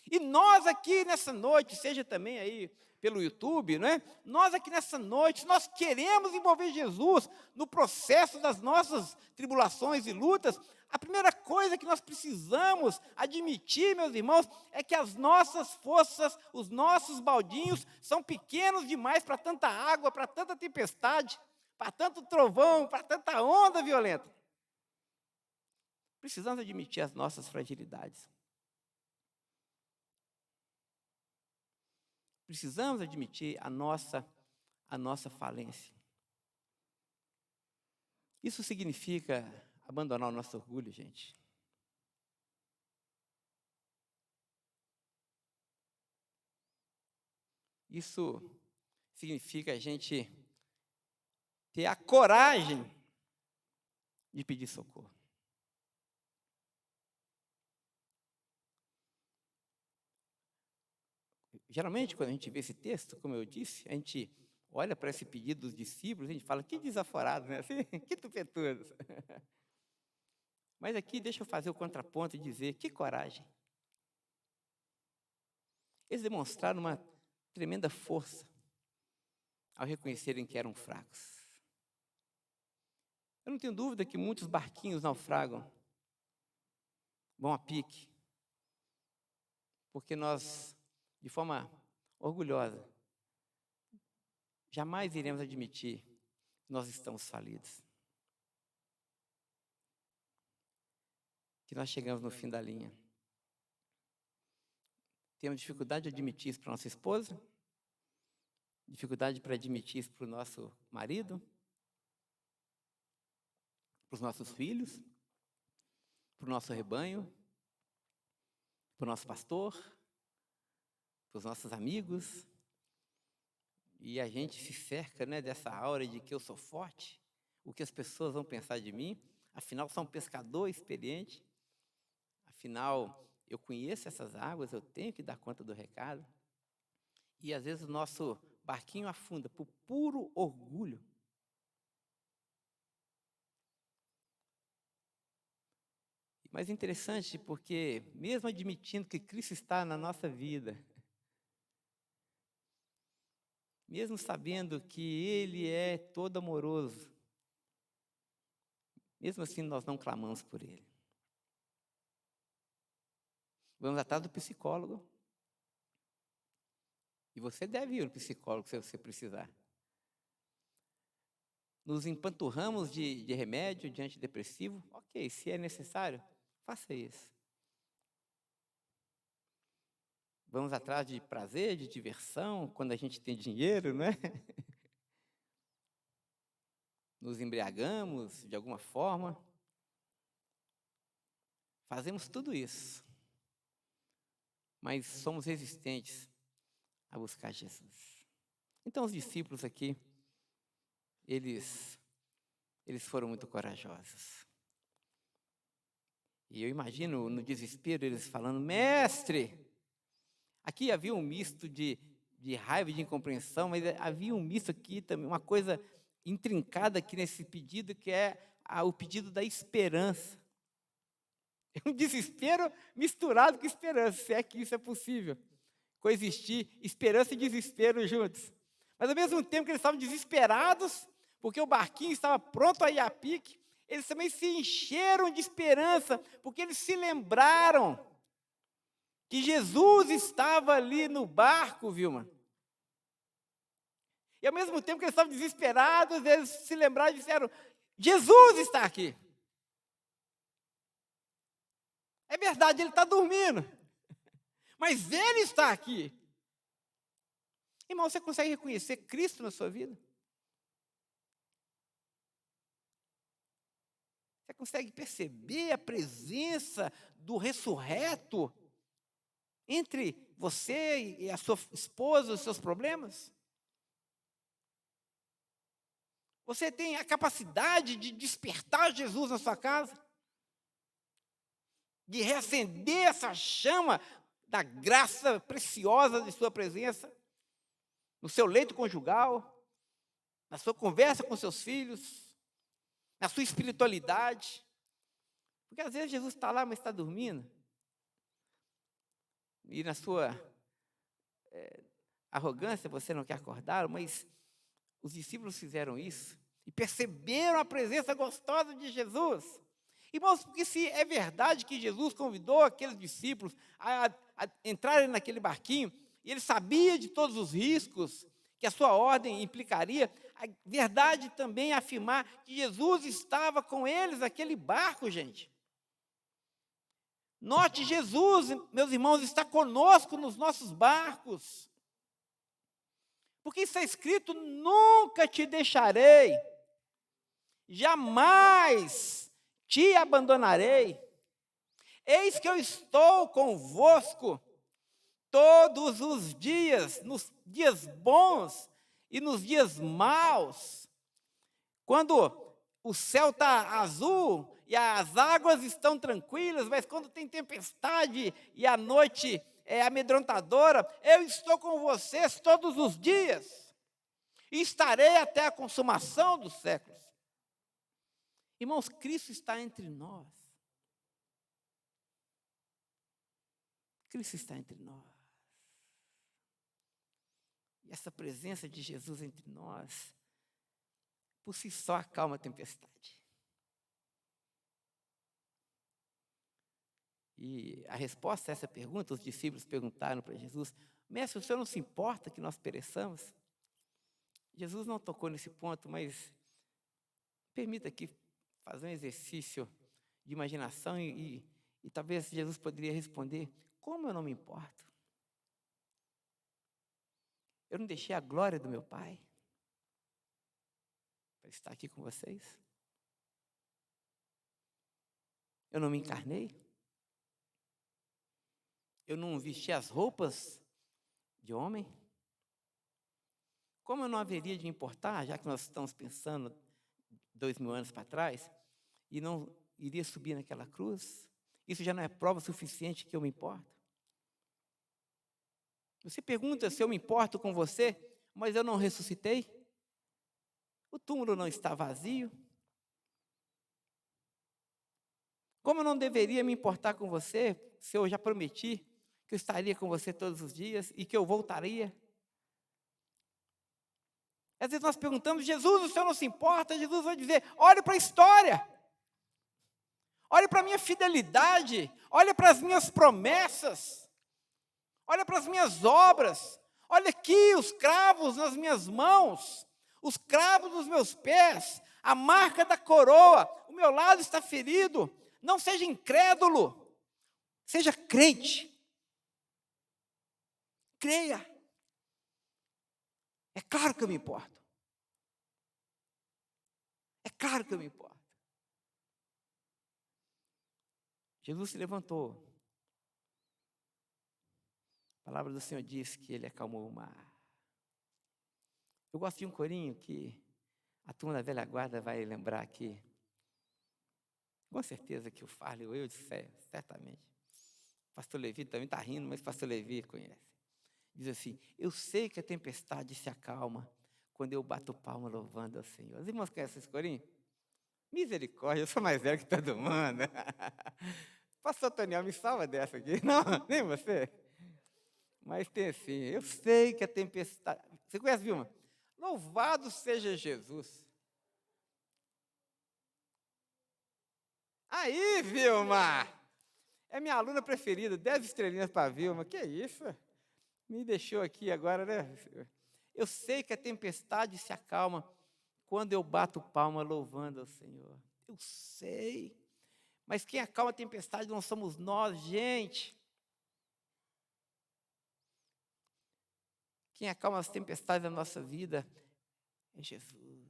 E nós aqui nessa noite, seja também aí pelo YouTube, não é? Nós aqui nessa noite, nós queremos envolver Jesus no processo das nossas tribulações e lutas. A primeira coisa que nós precisamos admitir, meus irmãos, é que as nossas forças, os nossos baldinhos são pequenos demais para tanta água, para tanta tempestade, para tanto trovão, para tanta onda violenta. Precisamos admitir as nossas fragilidades. Precisamos admitir a nossa falência. Isso significa abandonar o nosso orgulho, gente. Isso significa a gente ter a coragem de pedir socorro. Geralmente, quando a gente vê esse texto, como eu disse, a gente olha para esse pedido dos discípulos, a gente fala, que desaforado, né? Assim, que tupetudos. Mas aqui, deixa eu fazer o contraponto e dizer, que coragem. Eles demonstraram uma tremenda força ao reconhecerem que eram fracos. Eu não tenho dúvida que muitos barquinhos naufragam, vão a pique, porque nós, de forma orgulhosa, jamais iremos admitir que nós estamos falidos. Que nós chegamos no fim da linha. Temos dificuldade de admitir isso para nossa esposa, dificuldade para admitir isso para o nosso marido, para os nossos filhos, para o nosso rebanho, para o nosso pastor, para os nossos amigos. E a gente se cerca, né, dessa aura de que eu sou forte, o que as pessoas vão pensar de mim. Afinal, sou um pescador experiente. Afinal, eu conheço essas águas, eu tenho que dar conta do recado. E às vezes o nosso barquinho afunda por puro orgulho. Mas é interessante porque, mesmo admitindo que Cristo está na nossa vida, mesmo sabendo que Ele é todo amoroso, mesmo assim nós não clamamos por Ele. Vamos atrás do psicólogo. E você deve ir ao psicólogo se você precisar. Nos empanturramos de remédio, de antidepressivo. Ok, se é necessário, faça isso. Vamos atrás de prazer, de diversão, quando a gente tem dinheiro, não é? Nos embriagamos de alguma forma. Fazemos tudo isso. Mas somos resistentes a buscar Jesus. Então os discípulos aqui, eles foram muito corajosos. E eu imagino no desespero eles falando, mestre, aqui havia um misto de raiva e de incompreensão, mas havia um misto aqui também, uma coisa intrincada aqui nesse pedido, que é o pedido da esperança. É um desespero misturado com esperança, se é que isso é possível. Coexistir esperança e desespero juntos. Mas ao mesmo tempo que eles estavam desesperados, porque o barquinho estava pronto a ir a pique, eles também se encheram de esperança, porque eles se lembraram que Jesus estava ali no barco, Vilma. E ao mesmo tempo que eles estavam desesperados, eles se lembraram e disseram, Jesus está aqui. É verdade, ele está dormindo. Mas ele está aqui. Irmão, você consegue reconhecer Cristo na sua vida? Você consegue perceber a presença do ressurreto entre você e a sua esposa, os seus problemas? Você tem a capacidade de despertar Jesus na sua casa? De reacender essa chama da graça preciosa de sua presença? No seu leito conjugal? Na sua conversa com seus filhos? Na sua espiritualidade? Porque às vezes Jesus está lá, mas está dormindo. E na sua arrogância você não quer acordar, mas os discípulos fizeram isso e perceberam a presença gostosa de Jesus. Irmãos, porque se é verdade que Jesus convidou aqueles discípulos a entrarem naquele barquinho, e ele sabia de todos os riscos que a sua ordem implicaria, a verdade também é afirmar que Jesus estava com eles naquele barco, gente. Note, Jesus, meus irmãos, está conosco nos nossos barcos. Porque está escrito: nunca te deixarei, jamais te abandonarei. Eis que eu estou convosco todos os dias, nos dias bons e nos dias maus. Quando o céu está azul e as águas estão tranquilas, mas quando tem tempestade e a noite é amedrontadora, eu estou com vocês todos os dias e estarei até a consumação dos séculos. Irmãos, Cristo está entre nós. Cristo está entre nós. E essa presença de Jesus entre nós, por si só, acalma a tempestade. E a resposta a essa pergunta, os discípulos perguntaram para Jesus: mestre, o senhor não se importa que nós pereçamos? Jesus não tocou nesse ponto, mas permita aqui fazer um exercício de imaginação e talvez Jesus poderia responder: como eu não me importo? Eu não deixei a glória do meu Pai para estar aqui com vocês? Eu não me encarnei? Eu não vesti as roupas de homem? Como eu não haveria de importar, já que nós estamos pensando 2000 anos para trás, e não iria subir naquela cruz? Isso já não é prova suficiente que eu me importo? Você pergunta se eu me importo com você, mas eu não ressuscitei? O túmulo não está vazio? Como eu não deveria me importar com você, se eu já prometi que eu estaria com você todos os dias e que eu voltaria? Às vezes nós perguntamos: Jesus, o Senhor não se importa? Jesus vai dizer: olhe para a história, olhe para a minha fidelidade, olhe para as minhas promessas, olhe para as minhas obras, olha aqui os cravos nas minhas mãos, os cravos nos meus pés, a marca da coroa, o meu lado está ferido. Não seja incrédulo, seja crente. Creia. É claro que eu me importo. É claro que eu me importo. Jesus se levantou. A palavra do Senhor diz que ele acalmou o mar. Eu gosto de um corinho que a turma da velha guarda vai lembrar aqui. Com certeza que o Farley ou eu disser, certamente. O pastor Levi também está rindo, mas o pastor Levi conhece. Diz assim: eu sei que a tempestade se acalma quando eu bato palma louvando ao Senhor. Os irmãos conhecem esse corinho? Misericórdia, eu sou mais velho que todo mundo. Pastor Toniel, me salva dessa aqui. Não, nem você. Mas tem assim: eu sei que a tempestade... Você conhece, Vilma? Louvado seja Jesus. Aí, Vilma! É minha aluna preferida, 10 estrelinhas para a Vilma. Que isso? Me deixou aqui agora, né? Eu sei que a tempestade se acalma quando eu bato palma louvando ao Senhor. Eu sei. Mas quem acalma a tempestade não somos nós, gente. Quem acalma as tempestades da nossa vida é Jesus.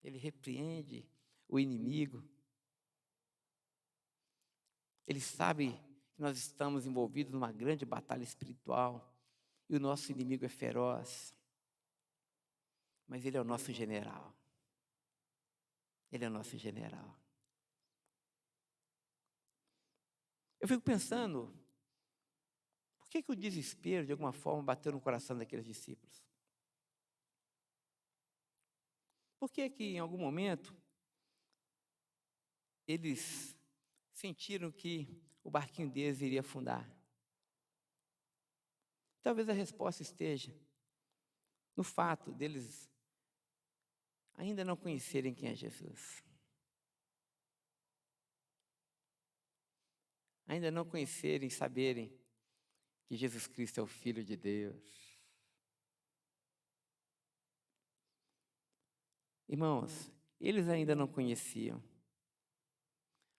Ele repreende o inimigo. Ele sabe que nós estamos envolvidos numa grande batalha espiritual e o nosso inimigo é feroz, mas ele é o nosso general. Ele é o nosso general. Eu fico pensando, por que o desespero, de alguma forma, bateu no coração daqueles discípulos? Por que em algum momento, eles sentiram que o barquinho deles iria afundar? Talvez a resposta esteja no fato deles ainda não conhecerem quem é Jesus. Ainda não conhecerem e saberem que Jesus Cristo é o Filho de Deus. Irmãos, eles ainda não conheciam,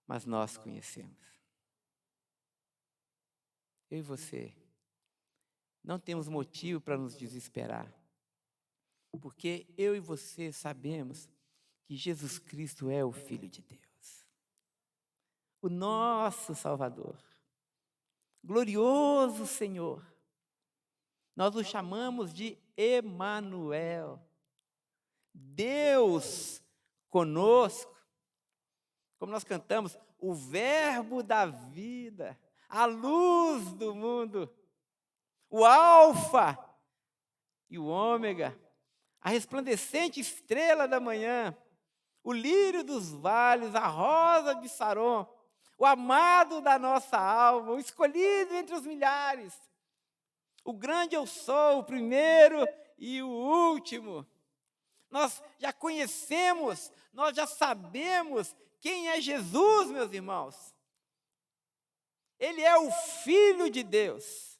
mas nós conhecemos. Eu e você não temos motivo para nos desesperar, porque eu e você sabemos que Jesus Cristo é o Filho de Deus, o nosso Salvador, glorioso Senhor. Nós o chamamos de Emanuel, Deus conosco. Como nós cantamos, o verbo da vida, a luz do mundo, o alfa e o ômega, a resplandecente estrela da manhã, o lírio dos vales, a rosa de Saron, o amado da nossa alma, o escolhido entre os milhares. O grande eu sou, o primeiro e o último. Nós já conhecemos, nós já sabemos quem é Jesus, meus irmãos. Ele é o Filho de Deus.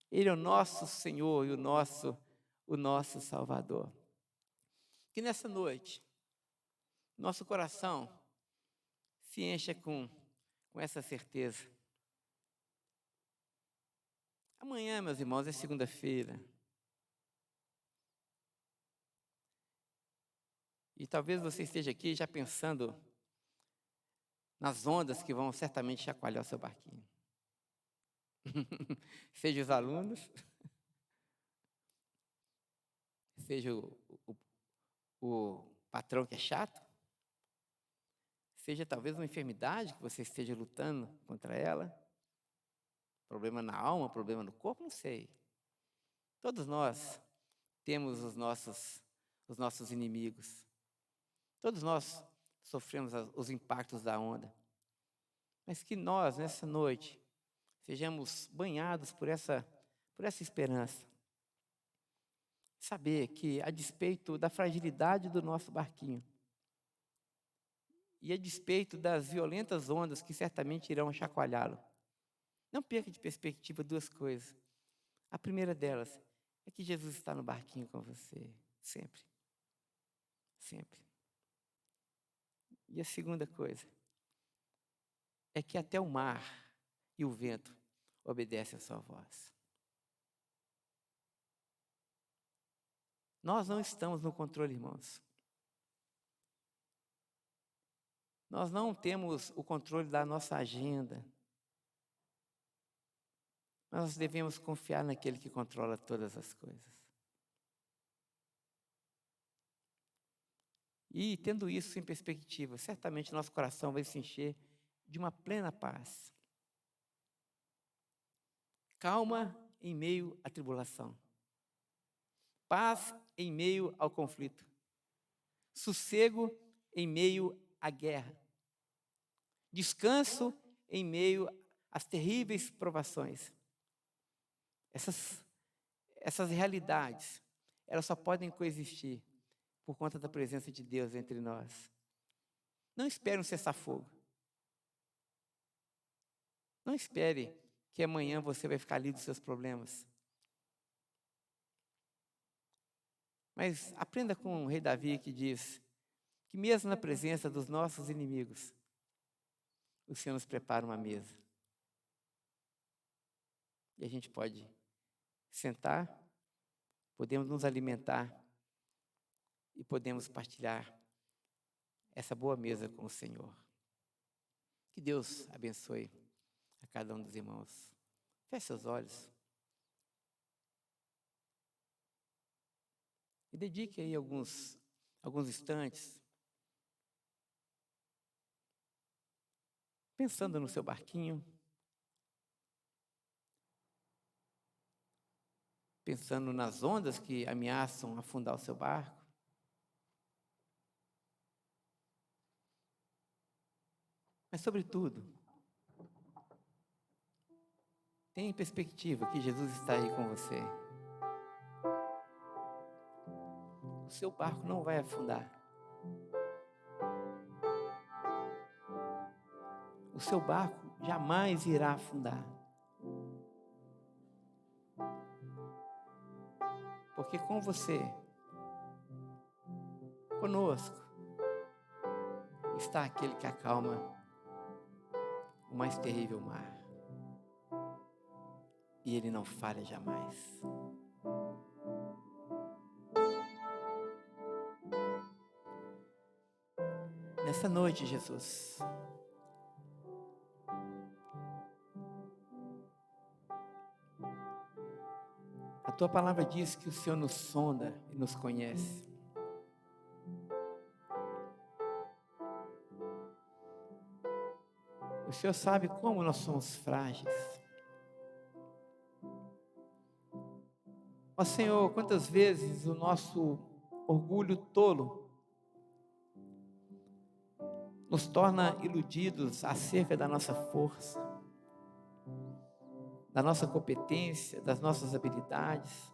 Ele é o nosso Senhor e o nosso Salvador. Que nessa noite, nosso coração se encha com essa certeza. Amanhã, meus irmãos, é segunda-feira. E talvez você esteja aqui já pensando nas ondas que vão certamente chacoalhar o seu barquinho. Seja os alunos, seja o patrão que é chato, seja talvez uma enfermidade que você esteja lutando contra ela, problema na alma, problema no corpo, não sei. Todos nós temos os nossos inimigos. Todos nós sofremos os impactos da onda. Mas que nós, nessa noite, sejamos banhados por essa esperança. Saber que, a despeito da fragilidade do nosso barquinho, e a despeito das violentas ondas que certamente irão chacoalhá-lo, não perca de perspectiva duas coisas. A primeira delas é que Jesus está no barquinho com você, sempre. Sempre. E a segunda coisa é que até o mar e o vento obedecem à sua voz. Nós não estamos no controle, irmãos. Nós não temos o controle da nossa agenda. Nós devemos confiar naquele que controla todas as coisas. E, tendo isso em perspectiva, certamente nosso coração vai se encher de uma plena paz. Calma em meio à tribulação. Paz em meio ao conflito. Sossego em meio à guerra. Descanso em meio às terríveis provações. Essas realidades, elas só podem coexistir por conta da presença de Deus entre nós. Não espere um cessar-fogo. Não espere que amanhã você vai ficar livre dos seus problemas. Mas aprenda com o rei Davi, que diz que mesmo na presença dos nossos inimigos, o Senhor nos prepara uma mesa. E a gente pode sentar, podemos nos alimentar e podemos partilhar essa boa mesa com o Senhor. Que Deus abençoe a cada um dos irmãos. Feche seus olhos. E dedique aí alguns instantes pensando no seu barquinho, pensando nas ondas que ameaçam afundar o seu barco. Mas, sobretudo, tenha em perspectiva que Jesus está aí com você. O seu barco não vai afundar. O seu barco jamais irá afundar. Porque com você, conosco, está aquele que acalma o mais terrível mar. E ele não falha jamais. Nessa noite, Jesus, a tua palavra diz que o Senhor nos sonda e nos conhece. O Senhor sabe como nós somos frágeis. Ó Senhor, quantas vezes o nosso orgulho tolo nos torna iludidos acerca da nossa força, da nossa competência, das nossas habilidades.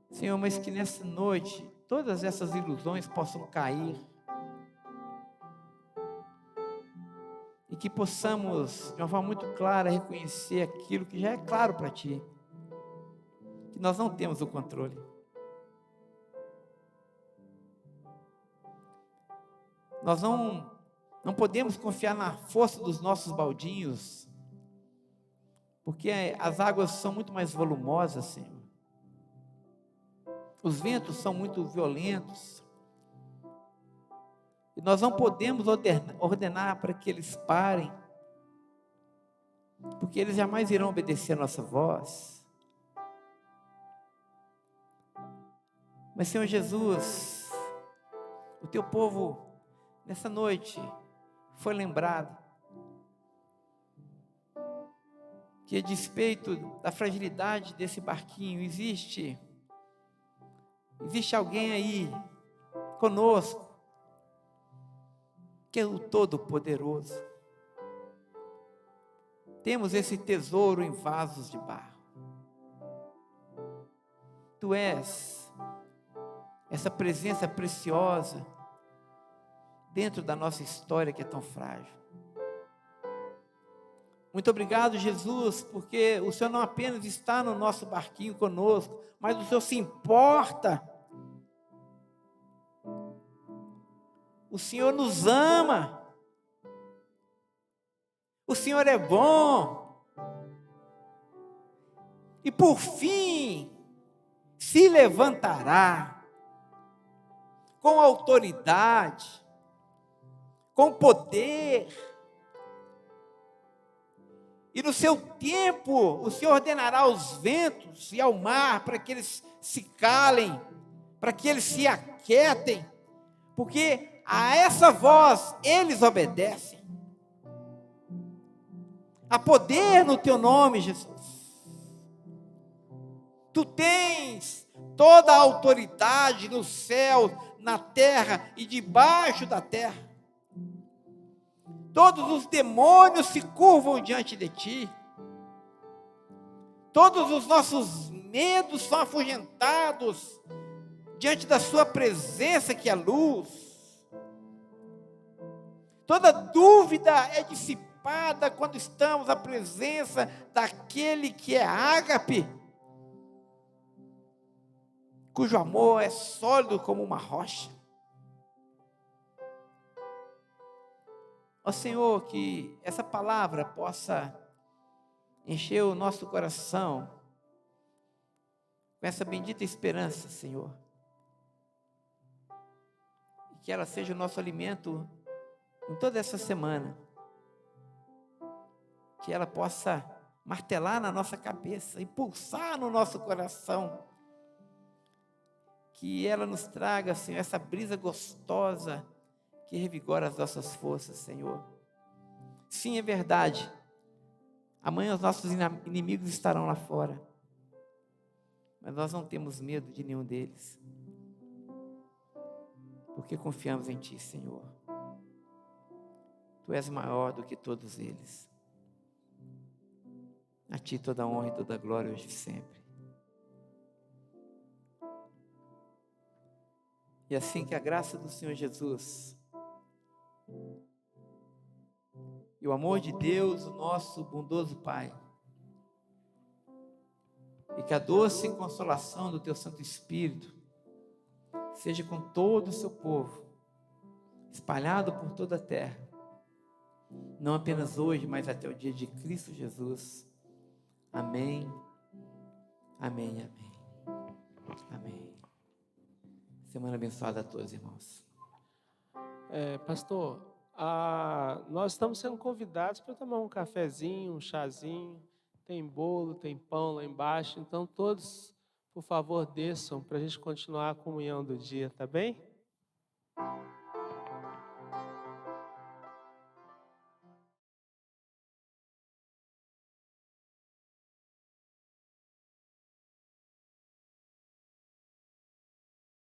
Senhor, mas que nessa noite todas essas ilusões possam cair e que possamos, de uma forma muito clara, reconhecer aquilo que já é claro para Ti, que nós não temos o controle. Nós não podemos confiar na força dos nossos baldinhos, porque as águas são muito mais volumosas, Senhor. Os ventos são muito violentos. E nós não podemos ordenar para que eles parem, porque eles jamais irão obedecer a nossa voz. Mas, Senhor Jesus, o Teu povo, nessa noite, foi lembrado que, a despeito da fragilidade desse barquinho, existe alguém aí conosco, que é o Todo-Poderoso. Temos esse tesouro em vasos de barro. Tu és essa presença preciosa dentro da nossa história que é tão frágil. Muito obrigado, Jesus, porque o Senhor não apenas está no nosso barquinho conosco, mas o Senhor se importa. O Senhor nos ama. O Senhor é bom. E por fim, se levantará com autoridade, com poder. E no seu tempo, o Senhor ordenará aos ventos e ao mar para que eles se calem, para que eles se aquietem, porque a essa voz eles obedecem. Há poder no teu nome, Jesus. Tu tens toda a autoridade no céu, na terra e debaixo da terra. Todos os demônios se curvam diante de ti. Todos os nossos medos são afugentados diante da sua presença que é luz. Toda dúvida é dissipada quando estamos à presença daquele que é ágape, cujo amor é sólido como uma rocha. Ó Senhor, que essa palavra possa encher o nosso coração com essa bendita esperança, Senhor. E que ela seja o nosso alimento em toda essa semana, que ela possa martelar na nossa cabeça e pulsar no nosso coração, que ela nos traga, Senhor, essa brisa gostosa que revigora as nossas forças, Senhor. Sim, é verdade, amanhã os nossos inimigos estarão lá fora, mas nós não temos medo de nenhum deles, porque confiamos em Ti, Senhor. Tu és maior do que todos eles. A Ti toda a honra e toda a glória hoje e sempre. E assim que a graça do Senhor Jesus e o amor de Deus, o nosso bondoso Pai, e que a doce consolação do Teu Santo Espírito seja com todo o Seu povo, espalhado por toda a terra, não apenas hoje, mas até o dia de Cristo Jesus. Amém, amém, amém, amém. Semana abençoada a todos, irmãos. Pastor, nós estamos sendo convidados para tomar um cafezinho, um chazinho. Tem bolo, tem pão lá embaixo. Então, todos, por favor, desçam para a gente continuar a comunhão do dia, tá bem?